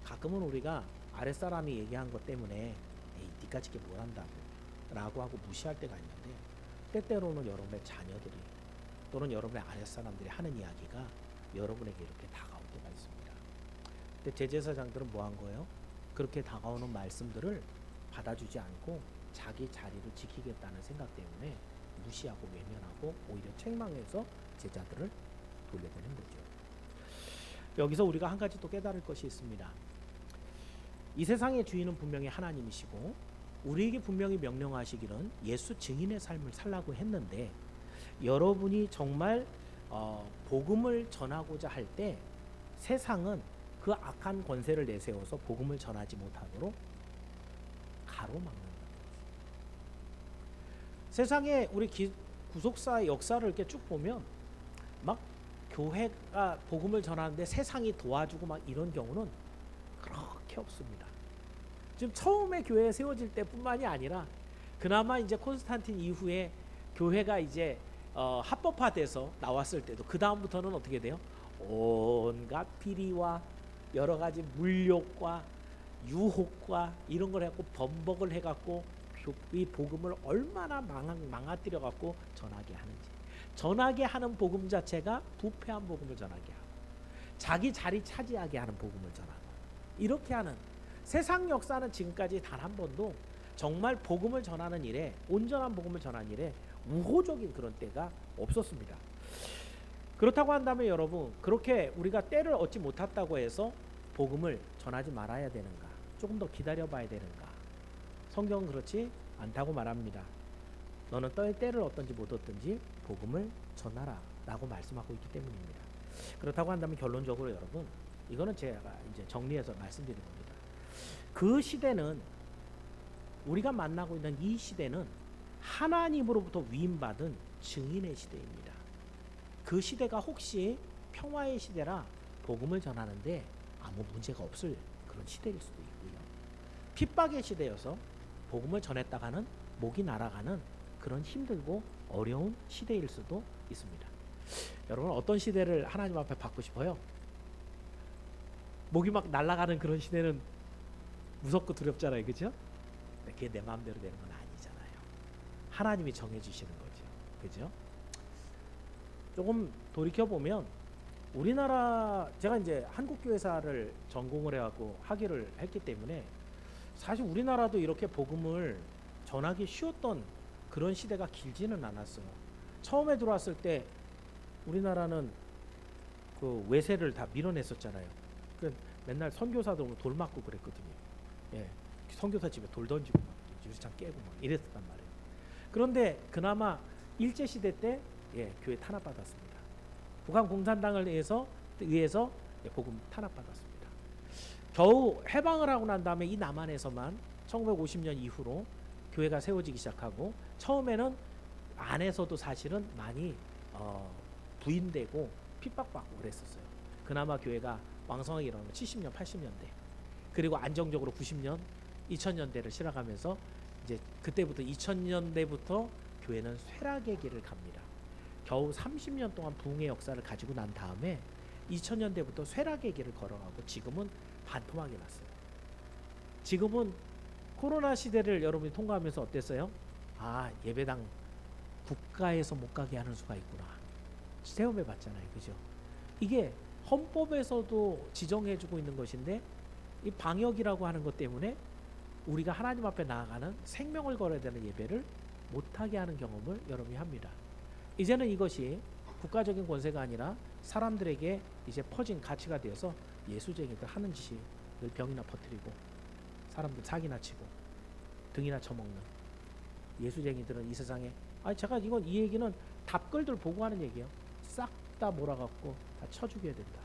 가끔은 우리가 아랫사람이 얘기한 것 때문에 에이 니까지 게 뭘 한다고 라고 하고 무시할 때가 있는데, 때때로는 여러분의 자녀들이 또는 여러분의 아랫사람들이 하는 이야기가 여러분에게 이렇게 다가올 때가 있습니다. 근데 제제사장들은 뭐 한 거예요? 그렇게 다가오는 말씀들을 받아주지 않고 자기 자리를 지키겠다는 생각 때문에 무시하고 외면하고 오히려 책망해서 제자들을 돌려보낸 거죠. 여기서 우리가 한 가지 또 깨달을 것이 있습니다. 이 세상의 주인은 분명히 하나님이시고 우리에게 분명히 명령하시기는 예수 증인의 삶을 살라고 했는데, 여러분이 정말 복음을 전하고자 할 때 세상은 그 악한 권세를 내세워서 복음을 전하지 못하도록 가로막는다. 세상에 우리 구속사의 역사를 이렇게 쭉 보면 막 교회가 복음을 전하는데 세상이 도와주고 막 이런 경우는 그렇게 없습니다. 지금 처음에 교회 세워질 때뿐만이 아니라 그나마 이제 콘스탄틴 이후에 교회가 이제 합법화돼서 나왔을 때도 그 다음부터는 어떻게 돼요? 온갖 비리와 여러 가지 물욕과 유혹과 이런 걸 해갖고 범벅을 해갖고 이 복음을 얼마나 망가뜨려 갖고 전하게 하는지. 전하게 하는 복음 자체가 부패한 복음을 전하게 하고 자기 자리 차지하게 하는 복음을 전하고 이렇게 하는 세상 역사는 지금까지 단 한 번도 정말 복음을 전하는 일에 온전한 복음을 전하는 일에 우호적인 그런 때가 없었습니다. 그렇다고 한다면 여러분 그렇게 우리가 때를 얻지 못했다고 해서 복음을 전하지 말아야 되는가? 조금 더 기다려봐야 되는가? 성경은 그렇지 않다고 말합니다. 너는 때를 얻든지 못 얻든지 복음을 전하라 라고 말씀하고 있기 때문입니다. 그렇다고 한다면 결론적으로 여러분 이거는 제가 이제 정리해서 말씀드리는 겁니다. 그 시대는 우리가 만나고 있는 이 시대는 하나님으로부터 위임받은 증인의 시대입니다. 그 시대가 혹시 평화의 시대라 복음을 전하는데 아무 문제가 없을 그런 시대일 수도 있고요. 핍박의 시대여서 복음을 전했다가는 목이 날아가는 그런 힘들고 어려운 시대일 수도 있습니다. 여러분 어떤 시대를 하나님 앞에 받고 싶어요? 목이 막 날아가는 그런 시대는 무섭고 두렵잖아요. 그죠? 그게 내 마음대로 되는 건 아니잖아요. 하나님이 정해주시는 거죠. 그죠? 조금 돌이켜보면 우리나라 제가 이제 한국교회사를 전공을 해갖고 학위를 했기 때문에 사실 우리나라도 이렇게 복음을 전하기 쉬웠던 그런 시대가 길지는 않았어요. 처음에 들어왔을 때 우리나라는 그 외세를 다 밀어냈었잖아요. 그 맨날 선교사들 돌 맞고 그랬거든요. 예, 선교사 집에 돌 던지고 막 유리창 깨고 막 이랬단 말이에요. 그런데 그나마 일제 시대 때 교회 탄압받았습니다. 북한 공산당을 의해서 복음 탄압받았습니다. 겨우 해방을 하고 난 다음에 이 남한에서만 1950년 이후로 교회가 세워지기 시작하고 처음에는 안에서도 사실은 많이 부인되고 핍박받고 그랬었어요. 그나마 교회가 왕성하게 일어나면 70년, 80년대 그리고 안정적으로 90년, 2000년대를 실어가면서 이제 그때부터 2000년대부터 교회는 쇠락의 길을 갑니다. 겨우 30년 동안 부흥의 역사를 가지고 난 다음에 2000년대부터 쇠락의 길을 걸어가고 지금은 반토막이 났어요. 지금은 코로나 시대를 여러분이 통과하면서 어땠어요? 아, 예배당 국가에서 못 가게 하는 수가 있구나. 체험해 봤잖아요. 그죠? 이게 헌법에서도 지정해주고 있는 것인데 이 방역이라고 하는 것 때문에 우리가 하나님 앞에 나아가는 생명을 걸어야 되는 예배를 못하게 하는 경험을 여러분이 합니다. 이제는 이것이 국가적인 권세가 아니라 사람들에게 이제 퍼진 가치가 되어서 예수쟁이들 하는 짓이 늘 병이나 퍼뜨리고 사람들 사기나 치고 등이나 쳐먹는 예수쟁이들은 이 세상에 제가 이 얘기는 답글들 보고 하는 얘기예요. 싹 다 몰아갖고 다 쳐 죽여야 된다.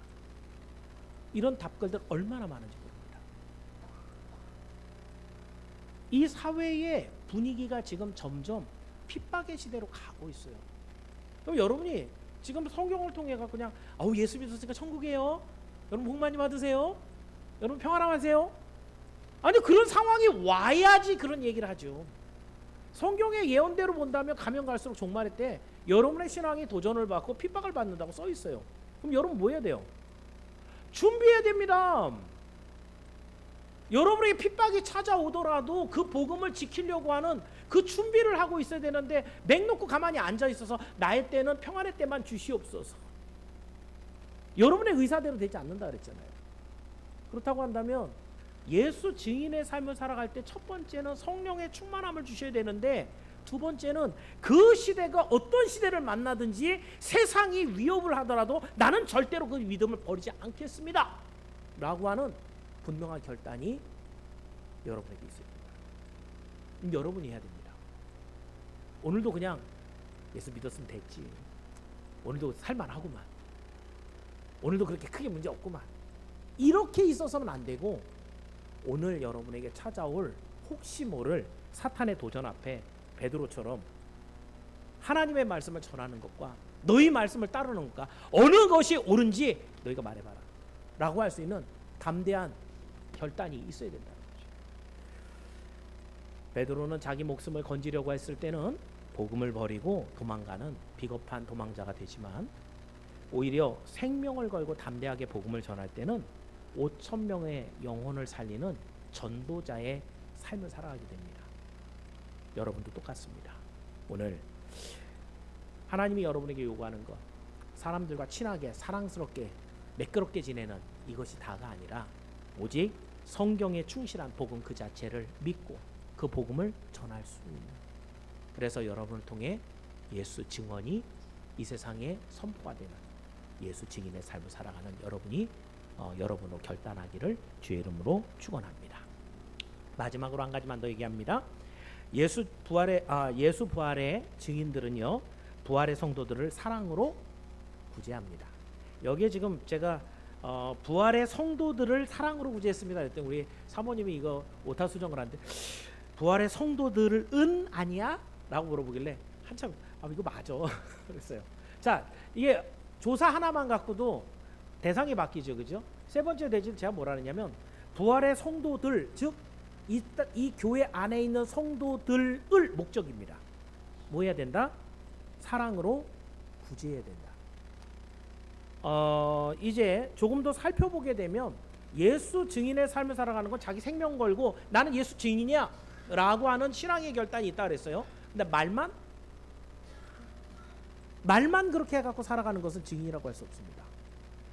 이런 답글들 얼마나 많은지 모릅니다. 이 사회의 분위기가 지금 점점 핍박의 시대로 가고 있어요. 그럼 여러분이 지금 성경을 통해 가 그냥 예수 믿었으니까 천국이에요. 여러분 복 많이 받으세요. 여러분 평안하세요. 아니 그런 상황이 와야지 그런 얘기를 하죠. 성경의 예언대로 본다면 가면 갈수록 종말의 때 여러분의 신앙이 도전을 받고 핍박을 받는다고 써 있어요. 그럼 여러분 뭐 해야 돼요? 준비해야 됩니다. 여러분에게 핍박이 찾아오더라도 그 복음을 지키려고 하는 그 준비를 하고 있어야 되는데 맥 놓고 가만히 앉아 있어서 나의 때는 평안의 때만 주시옵소서. 여러분의 의사대로 되지 않는다 그랬잖아요. 그렇다고 한다면 예수 증인의 삶을 살아갈 때 첫 번째는 성령의 충만함을 주셔야 되는데 두 번째는 그 시대가 어떤 시대를 만나든지 세상이 위협을 하더라도 나는 절대로 그 믿음을 버리지 않겠습니다 라고 하는 분명한 결단이 여러분에게 있어야 됩니다. 여러분이 해야 됩니다. 오늘도 그냥 예수 믿었으면 됐지, 오늘도 살만하구만, 오늘도 그렇게 크게 문제 없구만, 이렇게 있어서는 안 되고 오늘 여러분에게 찾아올 혹시 모를 사탄의 도전 앞에 베드로처럼 하나님의 말씀을 전하는 것과 너희 말씀을 따르는 것과 어느 것이 옳은지 너희가 말해봐라 라고 할 수 있는 담대한 결단이 있어야 된다는 거죠. 베드로는 자기 목숨을 건지려고 했을 때는 복음을 버리고 도망가는 비겁한 도망자가 되지만, 오히려 생명을 걸고 담대하게 복음을 전할 때는 5천 명의 영혼을 살리는 전도자의 삶을 살아가게 됩니다. 여러분도 똑같습니다. 오늘 하나님이 여러분에게 요구하는 것, 사람들과 친하게 사랑스럽게 매끄럽게 지내는 이것이 다가 아니라 오직 성경에 충실한 복음 그 자체를 믿고 그 복음을 전할 수 있는, 그래서 여러분을 통해 예수 증언이 이 세상에 선포가 되는 예수 증인의 삶을 살아가는 여러분으로 결단하기를 주의 이름으로 축원합니다. 마지막으로 한 가지만 더 얘기합니다. 예수 부활의 증인들은요, 부활의 성도들을 사랑으로 구제합니다. 여기에 지금 제가 부활의 성도들을 사랑으로 구제했습니다 그랬더니 우리 사모님이 이거 오타 수정을 하는데, 부활의 성도들은 아니야? 라고 물어보길래 한참 이거 맞아 그랬어요. 자, 이게 조사 하나만 갖고도 대상이 바뀌죠, 그죠? 세 번째 대지를 제가 뭐라 하냐면, 부활의 성도들, 즉 이 교회 안에 있는 성도들을 목적입니다. 뭐 해야 된다? 사랑으로 구제해야 된다. 이제 조금 더 살펴보게 되면, 예수 증인의 삶을 살아가는 건 자기 생명 걸고 나는 예수 증인이야 라고 하는 신앙의 결단이 있다 그랬어요. 근데 말만 그렇게 해갖고 살아가는 것은 증인이라고 할 수 없습니다.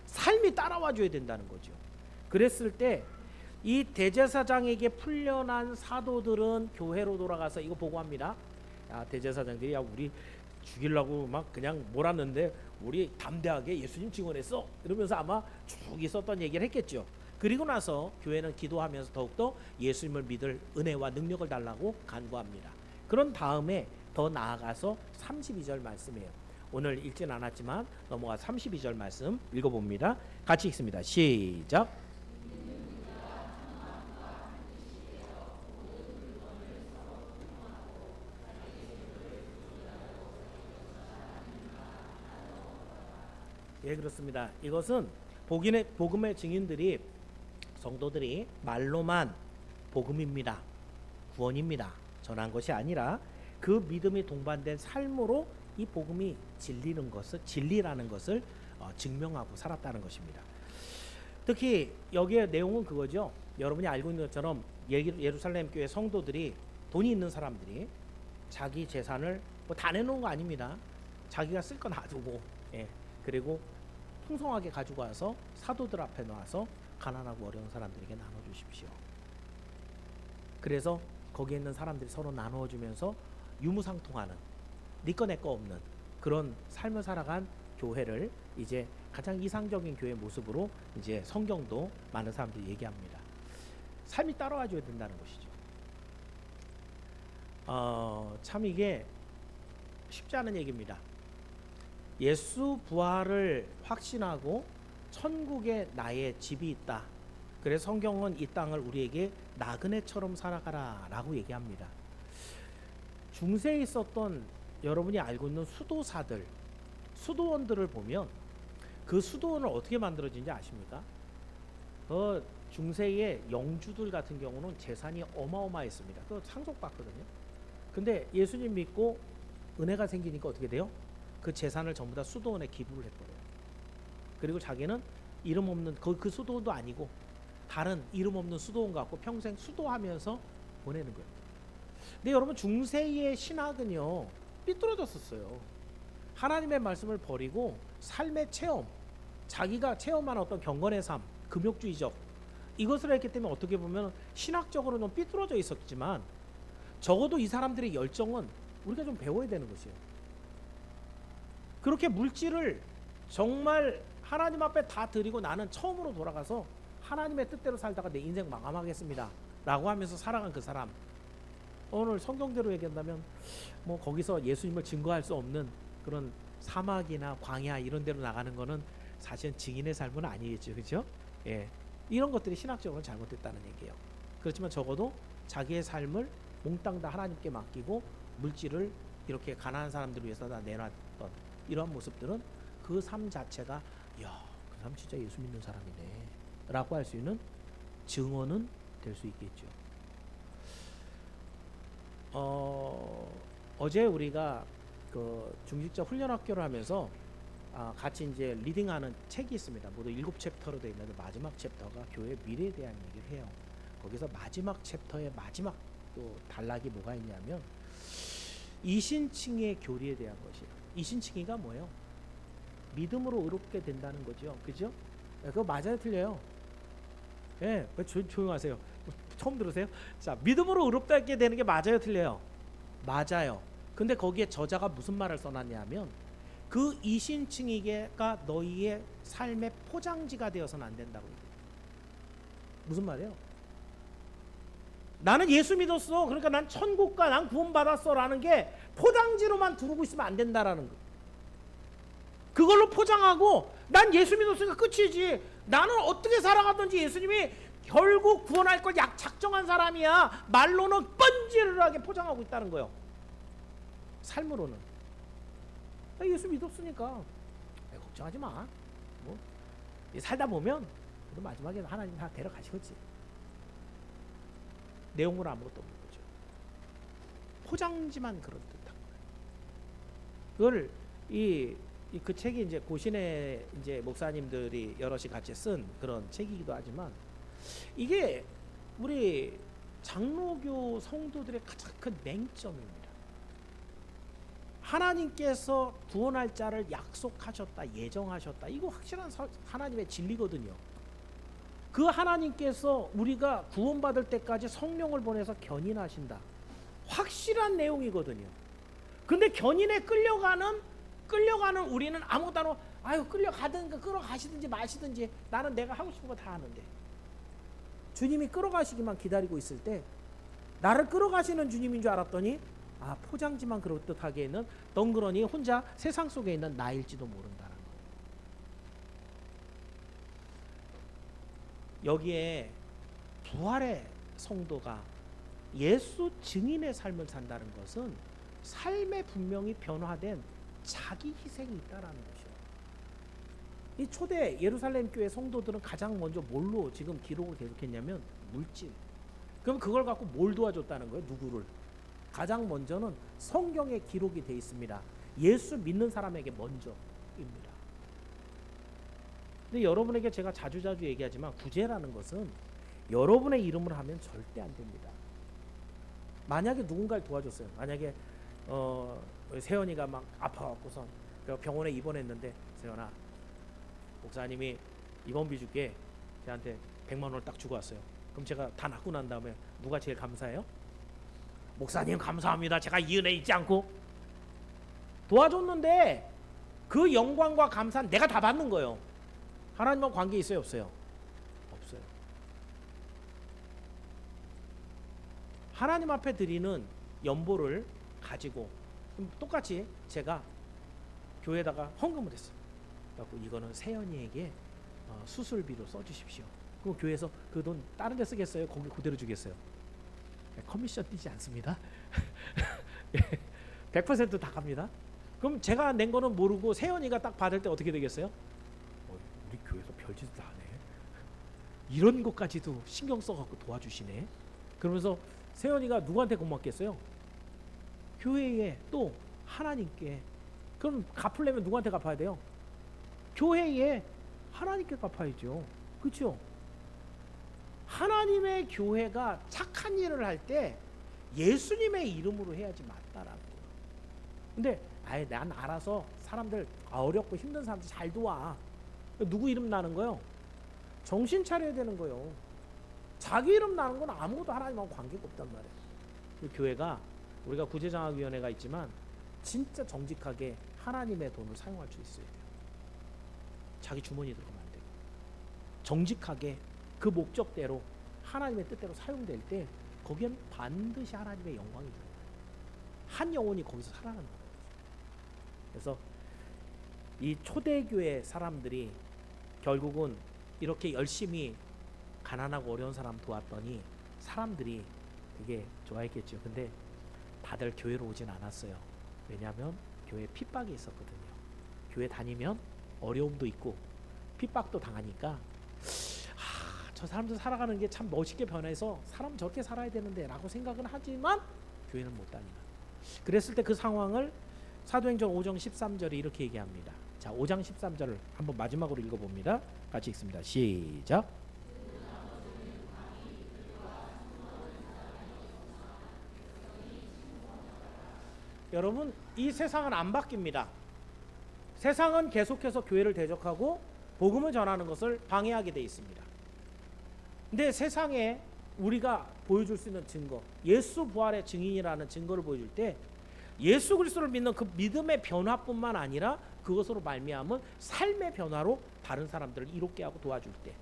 삶이 따라와 줘야 된다는 거죠. 그랬을 때 이 대제사장에게 풀려난 사도들은 교회로 돌아가서 이거 보고합니다. 대제사장들이 우리 죽이려고 막 그냥 몰았는데 우리 담대하게 예수님 증언했어 이러면서 아마 쭉 있었던 얘기를 했겠죠. 그리고 나서 교회는 기도하면서 더욱더 예수님을 믿을 은혜와 능력을 달라고 간구합니다. 그런 다음에 더 나아가서 32절 말씀이에요. 오늘 읽진 않았지만 넘어가 32절 말씀 읽어봅니다. 같이 읽습니다. 시작. 예, 그렇습니다. 이것은 복음의 증인들이, 성도들이 말로만 복음입니다, 구원입니다 전한 것이 아니라 그 믿음이 동반된 삶으로 이 복음이 진리라는 것을 증명하고 살았다는 것입니다. 특히 여기에 내용은 그거죠. 여러분이 알고 있는 것처럼 예루살렘 교회 성도들이, 돈이 있는 사람들이 자기 재산을 다 내놓은 거 아닙니다. 자기가 쓸 거 놔두고, 그리고 풍성하게 가지고 와서 사도들 앞에 놔서 가난하고 어려운 사람들에게 나눠주십시오. 그래서 거기에 있는 사람들이 서로 나누어주면서 유무상통하는, 네 거 내 거 없는 그런 삶을 살아간 교회를 이제 가장 이상적인 교회 모습으로 이제 성경도 많은 사람들이 얘기합니다. 삶이 따라와줘야 된다는 것이죠. 참 이게 쉽지 않은 얘기입니다. 예수 부활을 확신하고 천국에 나의 집이 있다. 그래서 성경은 이 땅을 우리에게 나그네처럼 살아가라 라고 얘기합니다. 중세에 있었던, 여러분이 알고 있는 수도원들을 보면 그 수도원을 어떻게 만들어진지 아십니까? 중세의 영주들 같은 경우는 재산이 어마어마했습니다. 그거 상속받거든요. 근데 예수님 믿고 은혜가 생기니까 어떻게 돼요? 그 재산을 전부 다 수도원에 기부를 해버려요. 그리고 자기는 이름 없는 그 수도원도 아니고 다른 이름 없는 수도원 갖고 평생 수도하면서 보내는 거예요. 근데 여러분, 중세의 신학은요 삐뚤어졌었어요. 하나님의 말씀을 버리고 삶의 체험, 자기가 체험한 어떤 경건의 삶, 금욕주의적 이것을 했기 때문에 어떻게 보면 신학적으로는 삐뚤어져 있었지만, 적어도 이 사람들의 열정은 우리가 좀 배워야 되는 것이에요. 그렇게 물질을 정말 하나님 앞에 다 드리고 나는 처음으로 돌아가서 하나님의 뜻대로 살다가 내 인생 마감하겠습니다 라고 하면서 살아간 그 사람, 오늘 성경대로 얘기한다면 뭐 거기서 예수님을 증거할 수 없는 그런 사막이나 광야 이런 데로 나가는 거는 사실은 증인의 삶은 아니겠죠, 그렇죠? 이런 것들이 신학적으로 잘못됐다는 얘기예요. 그렇지만 적어도 자기의 삶을 몽땅 다 하나님께 맡기고 물질을 이렇게 가난한 사람들을 위해서 다 내놨던 이러한 모습들은 그 삶 자체가 야, 그 사람 진짜 예수 믿는 사람이네 라고 할 수 있는 증언은 될 수 있겠죠. 어제 우리가 그 중직자 훈련학교를 하면서 같이 이제 리딩하는 책이 있습니다. 모두 7챕터로 되어 있는데 마지막 챕터가 교회 미래에 대한 얘기를 해요. 거기서 마지막 챕터의 마지막 또 단락이 뭐가 있냐면 이신칭의 교리에 대한 것이에요. 이신칭이가 뭐예요? 믿음으로 의롭게 된다는 거죠. 그죠? 그거 맞아요, 틀려요? 예, 왜 조용하세요? 처음 들으세요? 자, 믿음으로 의롭게 되는 게 맞아요, 틀려요? 맞아요. 근데 거기에 저자가 무슨 말을 써놨냐면 그 이신칭이가 너희의 삶의 포장지가 되어서는 안 된다고 얘기해요. 무슨 말이에요? 나는 예수 믿었어. 그러니까 난 천국 가, 난 구원받았어 라는 게 포장지로만 두르고 있으면 안 된다라는 거. 그걸로 포장하고 난 예수 믿었으니까 끝이지. 나는 어떻게 살아가든지 예수님이 결국 구원할 걸 작정한 사람이야. 말로는 뻔질하게 포장하고 있다는 거예요. 삶으로는. 나 예수 믿었으니까 걱정하지 마. 뭐 살다 보면 그래도 마지막에 하나님 다 데려가시겠지. 내용은 아무것도 없는 거죠. 포장지만 그런 듯한 거예요. 그걸 그 책이 이제 고신의 이제 목사님들이 여럿이 같이 쓴 그런 책이기도 하지만 이게 우리 장로교 성도들의 가장 큰 맹점입니다. 하나님께서 구원할 자를 약속하셨다, 예정하셨다. 이거 확실한 하나님의 진리거든요. 그 하나님께서 우리가 구원받을 때까지 성령을 보내서 견인하신다. 확실한 내용이거든요. 근데 견인에 끌려가는 우리는 아무것도 안 하고 아유 끌려가든가 끌어가시든지 마시든지 나는 내가 하고 싶은 거 다 하는데 주님이 끌어가시기만 기다리고 있을 때 나를 끌어가시는 주님인 줄 알았더니 포장지만 그럴듯하게 있는 덩그러니 혼자 세상 속에 있는 나일지도 모른다는 거예요. 여기에 부활의 성도가 예수 증인의 삶을 산다는 것은 삶에 분명히 변화된 자기 희생이 있다라는 것이요. 이 초대 예루살렘 교회 성도들은 가장 먼저 뭘로 지금 기록을 계속했냐면 물질. 그럼 그걸 갖고 뭘 도와줬다는 거예요? 누구를? 가장 먼저는 성경에 기록이 되어 있습니다. 예수 믿는 사람에게 먼저입니다. 근데 여러분에게 제가 자주 얘기하지만 구제라는 것은 여러분의 이름으로 하면 절대 안 됩니다. 만약에 누군가를 도와줬어요. 만약에 세연이가 막 아파갖고선 병원에 입원했는데 세연아 목사님이 입원비 줄게 걔한테 100만 원을 딱 주고 왔어요. 그럼 제가 다 낫고 난 다음에 누가 제일 감사해요? 목사님 감사합니다. 제가 이 은혜 잊지 않고 도와줬는데 그 영광과 감사는 내가 다 받는 거예요. 하나님과 관계 있어요 없어요? 없어요. 하나님 앞에 드리는 연보를 가지고 똑같이 제가 교회에다가 헌금을 했어요. 그래서 이거는 세연이에게 수술비로 써주십시오. 그럼 교회에서 그 돈 다른 데 쓰겠어요? 거기 그대로 주겠어요? 커미션 띄지 않습니다. 100% 다 갑니다. 그럼 제가 낸 거는 모르고 세연이가 딱 받을 때 어떻게 되겠어요? 우리 교회에서 별짓 다 하네. 이런 것까지도 신경 써갖고 도와주시네. 그러면서 세연이가 누구한테 고맙겠어요? 교회에 또 하나님께. 그럼 갚으려면 누구한테 갚아야 돼요? 교회에 하나님께 갚아야죠. 그렇죠? 하나님의 교회가 착한 일을 할 때 예수님의 이름으로 해야지 맞다라는 거예요. 근데 난 알아서 사람들 어렵고 힘든 사람들 잘 도와. 누구 이름 나는 거요? 정신 차려야 되는 거예요. 자기 이름 나는 건 아무것도 하나님하고 관계가 없단 말이에요. 교회가 우리가 구제장학위원회가 있지만 진짜 정직하게 하나님의 돈을 사용할 수 있어야 돼요. 자기 주머니에 들어가면 안 돼요. 정직하게 그 목적대로 하나님의 뜻대로 사용될 때 거기엔 반드시 하나님의 영광이 들어가요. 한 영혼이 거기서 살아난다는 거죠. 그래서 이 초대교회 사람들이 결국은 이렇게 열심히 가난하고 어려운 사람 도왔더니 사람들이 그게 좋아했겠죠. 근데 다들 교회로 오진 않았어요. 왜냐하면 교회에 핍박이 있었거든요. 교회 다니면 어려움도 있고 핍박도 당하니까 저 사람들 살아가는 게 참 멋있게 변해서 사람 저렇게 살아야 되는데 라고 생각은 하지만 교회는 못 다니는. 그랬을 때 그 상황을 사도행전 5장 13절에 이렇게 얘기합니다. 자, 5장 13절을 한번 마지막으로 읽어봅니다. 같이 읽습니다. 시작. 여러분, 이 세상은 안 바뀝니다. 세상은 계속해서 교회를 대적하고 복음을 전하는 것을 방해하게 돼 있습니다. 근데 세상에 우리가 보여줄 수 있는 증거, 예수 부활의 증인이라는 증거를 보여줄 때 예수 그리스도를 믿는 그 믿음의 변화뿐만 아니라 그것으로 말미암은 삶의 변화로 다른 사람들을 이롭게 하고 도와줄 때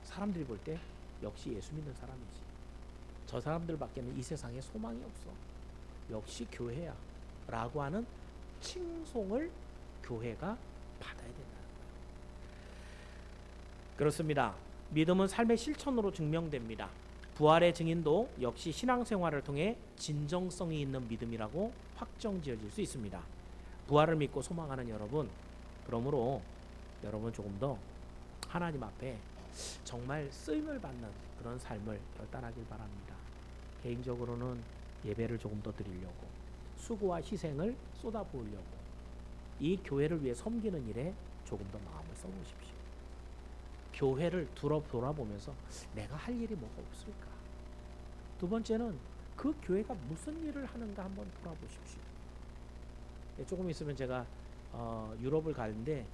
사람들이 볼 때 역시 예수 믿는 사람이지, 저 사람들밖에는 이 세상에 소망이 없어, 역시 교회야 라고 하는 칭송을 교회가 받아야 된다는 거예요. 그렇습니다. 믿음은 삶의 실천으로 증명됩니다. 부활의 증인도 역시 신앙생활을 통해 진정성이 있는 믿음이라고 확정지어질 수 있습니다. 부활을 믿고 소망하는 여러분, 그러므로 여러분 조금 더 하나님 앞에 정말 쓰임을 받는 그런 삶을 결단하길 바랍니다. 개인적으로는 예배를 조금 더 드리려고, 수고와 희생을 쏟아부으려고, 이 교회를 위해 섬기는 일에 조금 더 마음을 써보십시오. 교회를 돌아보면서 내가 할 일이 뭐가 없을까? 두 번째는 그 교회가 무슨 일을 하는가 한번 돌아보십시오. 조금 있으면 제가 유럽을 가는데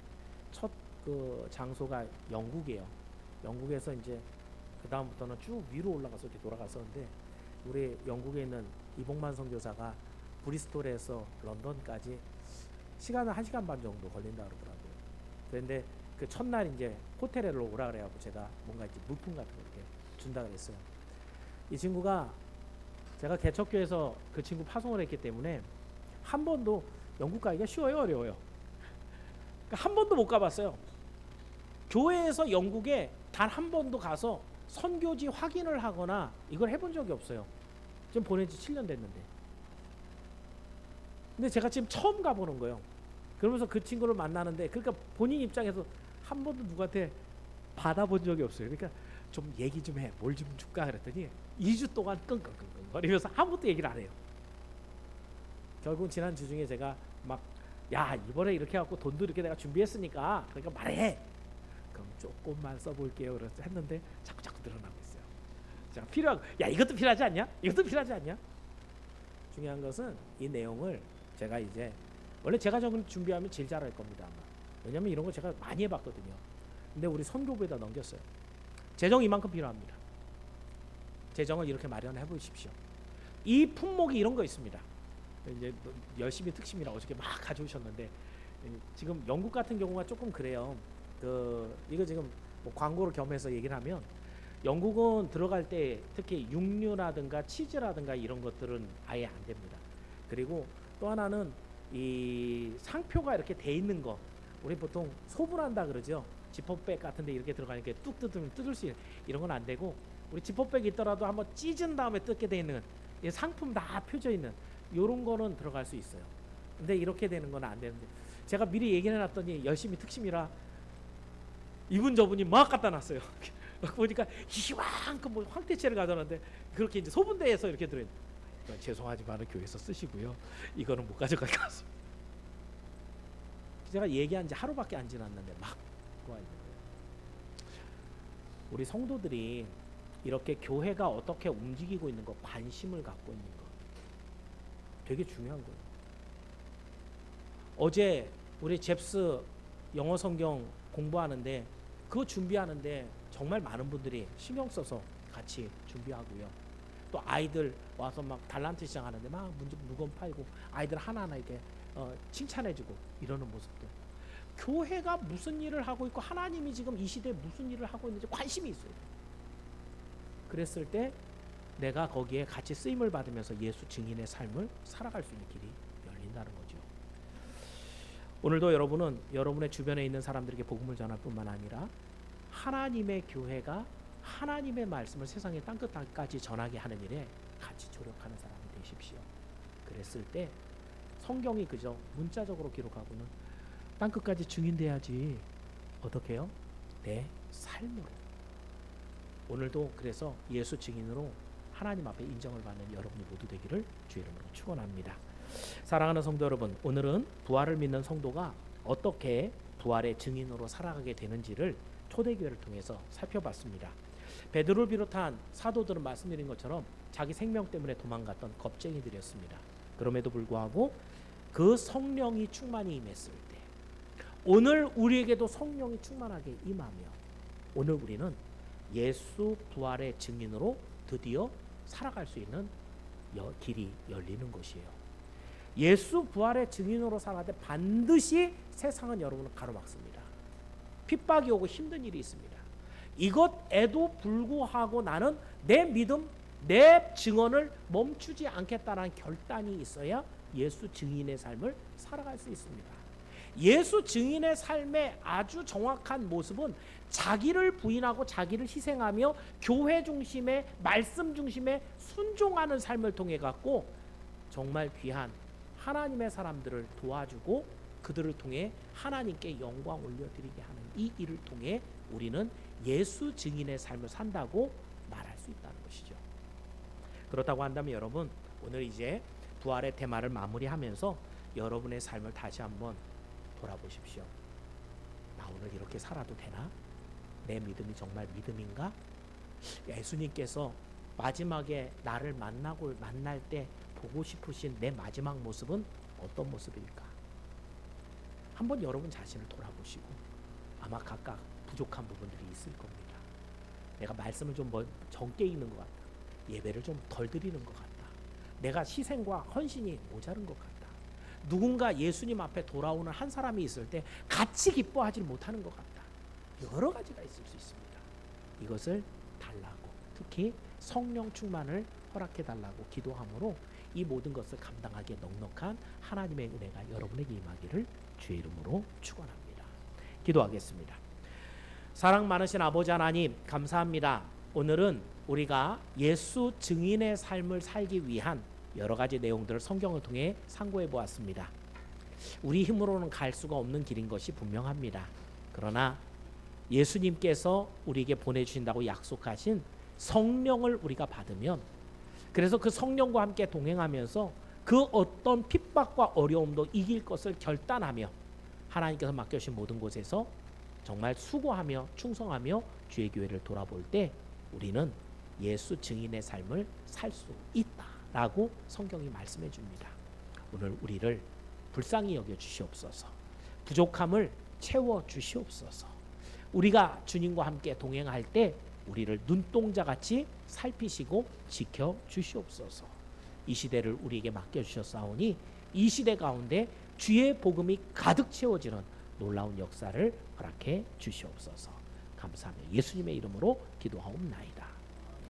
첫 그 장소가 영국이에요. 영국에서 이제 그 다음부터는 쭉 위로 올라가서 이렇게 돌아갔었는데, 우리 영국에 있는 이봉만 선교사가 브리스톨에서 런던까지 시간은 1시간 반 정도 걸린다 그러더라고요. 그런데 그 첫날 이제 호텔에 오라 그래갖고 제가 뭔가 이제 물품 같은 거 이렇게 준다 그랬어요. 이 친구가, 제가 개척교에서 그 친구 파송을 했기 때문에 한 번도 영국 가기가 쉬워요, 어려워요? 그러니까 한 번도 못 가봤어요. 교회에서 영국에 단 한 번도 가서 선교지 확인을 하거나 이걸 해본 적이 없어요. 지금 보낸 지 7년 됐는데. 근데 제가 지금 처음 가보는 거예요. 그러면서 그 친구를 만나는데, 그러니까 본인 입장에서 한 번도 누구한테 받아본 적이 없어요. 그러니까 좀 얘기 좀 해, 뭘 좀 줄까 그랬더니 2주 동안 끙끙끙끙거리면서 아무것도 얘기를 안 해요. 결국 지난 주 중에 제가 막, 야, 이번에 이렇게 해갖고 돈도 이렇게 내가 준비했으니까 그러니까 말해. 그럼 조금만 써볼게요. 그래서 했는데 자꾸 늘어나고 있어요. 제가 필요하고, 야, 이것도 필요하지 않냐? 이것도 필요하지 않냐? 중요한 것은 이 내용을 제가 이제, 원래 제가 저걸 준비하면 제일 잘할 겁니다 아마. 왜냐면 이런 거 제가 많이 해봤거든요. 근데 우리 선교부에다 넘겼어요. 재정 이만큼 필요합니다. 재정을 이렇게 마련해 보십시오. 이 품목이 이런 거 있습니다. 이제 열심히 특심이라 어저께 막 가져오셨는데, 지금 영국 같은 경우가 조금 그래요. 이거 지금 뭐 광고를 겸해서 얘기를 하면, 영국은 들어갈 때 특히 육류라든가 치즈라든가 이런 것들은 아예 안 됩니다. 그리고 또 하나는 이 상표가 이렇게 돼 있는 거, 우리 보통 소분한다 그러죠. 지퍼백 같은데 이렇게 들어가니까 뚝 뜯으면 뜯을 수 있는 이런 건 안 되고, 우리 지퍼백 있더라도 한번 찢은 다음에 뜯게 돼 있는 이 상품 다 펴져 있는 요런 거는 들어갈 수 있어요. 근데 이렇게 되는 건 안 되는데, 제가 미리 얘기해 놨더니 열심히 특심이라 이분 저분이 막 갖다 놨어요. 보니까 이만큼 뭐 황태채를 가져왔는데, 그렇게 이제 소분대에서 이렇게 들어있는, 죄송하지만 교회에서 쓰시고요, 이거는 못 가져갈 것 같습니다. 제가 얘기한 지 하루밖에 안 지났는데 막 와 있는 거예요. 우리 성도들이 이렇게 교회가 어떻게 움직이고 있는 거, 관심을 갖고 있는 거 되게 중요한 거예요. 어제 우리 잽스 영어 성경 공부하는데, 그거 준비하는데 정말 많은 분들이 신경 써서 같이 준비하고요. 또 아이들 와서 막 달란트 시장 하는데 막 물건 팔고 아이들 하나하나 이렇게 칭찬해주고 이러는 모습들. 교회가 무슨 일을 하고 있고 하나님이 지금 이 시대에 무슨 일을 하고 있는지 관심이 있어요. 그랬을 때 내가 거기에 같이 쓰임을 받으면서 예수 증인의 삶을 살아갈 수 있는 길이 열린다는 거죠. 오늘도 여러분은 여러분의 주변에 있는 사람들에게 복음을 전할 뿐만 아니라 하나님의 교회가 하나님의 말씀을 세상의 땅끝까지 전하게 하는 일에 같이 조력하는 사람이 되십시오. 그랬을 때 성경이 그저 문자적으로 기록하고는 땅 끝까지 증인돼야지. 어떻게 해요? 내 삶으로. 오늘도 그래서 예수 증인으로 하나님 앞에 인정을 받는 여러분이 모두 되기를 주의 이름으로 축원합니다. 사랑하는 성도 여러분, 오늘은 부활을 믿는 성도가 어떻게 부활의 증인으로 살아가게 되는지를 초대교회를 통해서 살펴봤습니다. 베드로를 비롯한 사도들은 말씀드린 것처럼 자기 생명 때문에 도망갔던 겁쟁이들이었습니다. 그럼에도 불구하고 그 성령이 충만히 임했을 때, 오늘 우리에게도 성령이 충만하게 임하며 오늘 우리는 예수 부활의 증인으로 드디어 살아갈 수 있는 길이 열리는 것이에요. 예수 부활의 증인으로 살아갈 때 반드시 세상은 여러분을 가로막습니다. 핍박이 오고 힘든 일이 있습니다. 이것에도 불구하고 나는 내 믿음, 내 증언을 멈추지 않겠다는 결단이 있어야 예수 증인의 삶을 살아갈 수 있습니다. 예수 증인의 삶의 아주 정확한 모습은 자기를 부인하고 자기를 희생하며 교회 중심의 말씀 중심의 순종하는 삶을 통해 갖고 정말 귀한 하나님의 사람들을 도와주고 그들을 통해 하나님께 영광 올려드리게 하는 이 일을 통해 우리는 예수 증인의 삶을 산다고 말할 수 있다는 것이죠. 그렇다고 한다면 여러분, 오늘 이제 부활의 테마를 마무리하면서 여러분의 삶을 다시 한번 돌아보십시오. 나 오늘 이렇게 살아도 되나? 내 믿음이 정말 믿음인가? 예수님께서 마지막에 나를 만날 때 보고 싶으신 내 마지막 모습은 어떤 모습일까? 한번 여러분 자신을 돌아보시고 아마 각각 부족한 부분들이 있을 겁니다. 내가 말씀을 좀 적게 읽는 것 같다. 예배를 좀 덜 드리는 것 같다. 내가 희생과 헌신이 모자른 것 같다. 누군가 예수님 앞에 돌아오는 한 사람이 있을 때 같이 기뻐하지 못하는 것 같다. 여러 가지가 있을 수 있습니다. 이것을 달라고, 특히 성령 충만을 허락해 달라고 기도함으로 이 모든 것을 감당하기에 넉넉한 하나님의 은혜가 여러분에게 임하기를 주의 이름으로 축원합니다. 기도하겠습니다. 사랑 많으신 아버지 하나님, 감사합니다. 오늘은 우리가 예수 증인의 삶을 살기 위한 여러 가지 내용들을 성경을 통해 상고해 보았습니다. 우리 힘으로는 갈 수가 없는 길인 것이 분명합니다. 그러나 예수님께서 우리에게 보내주신다고 약속하신 성령을 우리가 받으면, 그래서 그 성령과 함께 동행하면서 그 어떤 핍박과 어려움도 이길 것을 결단하며 하나님께서 맡겨주신 모든 곳에서 정말 수고하며 충성하며 주의 교회를 돌아볼 때 우리는 예수 증인의 삶을 살 수 있다라고 성경이 말씀해 줍니다. 오늘 우리를 불쌍히 여겨 주시옵소서. 부족함을 채워 주시옵소서. 우리가 주님과 함께 동행할 때 우리를 눈동자같이 살피시고 지켜 주시옵소서. 이 시대를 우리에게 맡겨 주셨사오니 이 시대 가운데 주의 복음이 가득 채워지는 놀라운 역사를 허락해 주시옵소서. 감사하며 예수님의 이름으로 기도하옵나이다.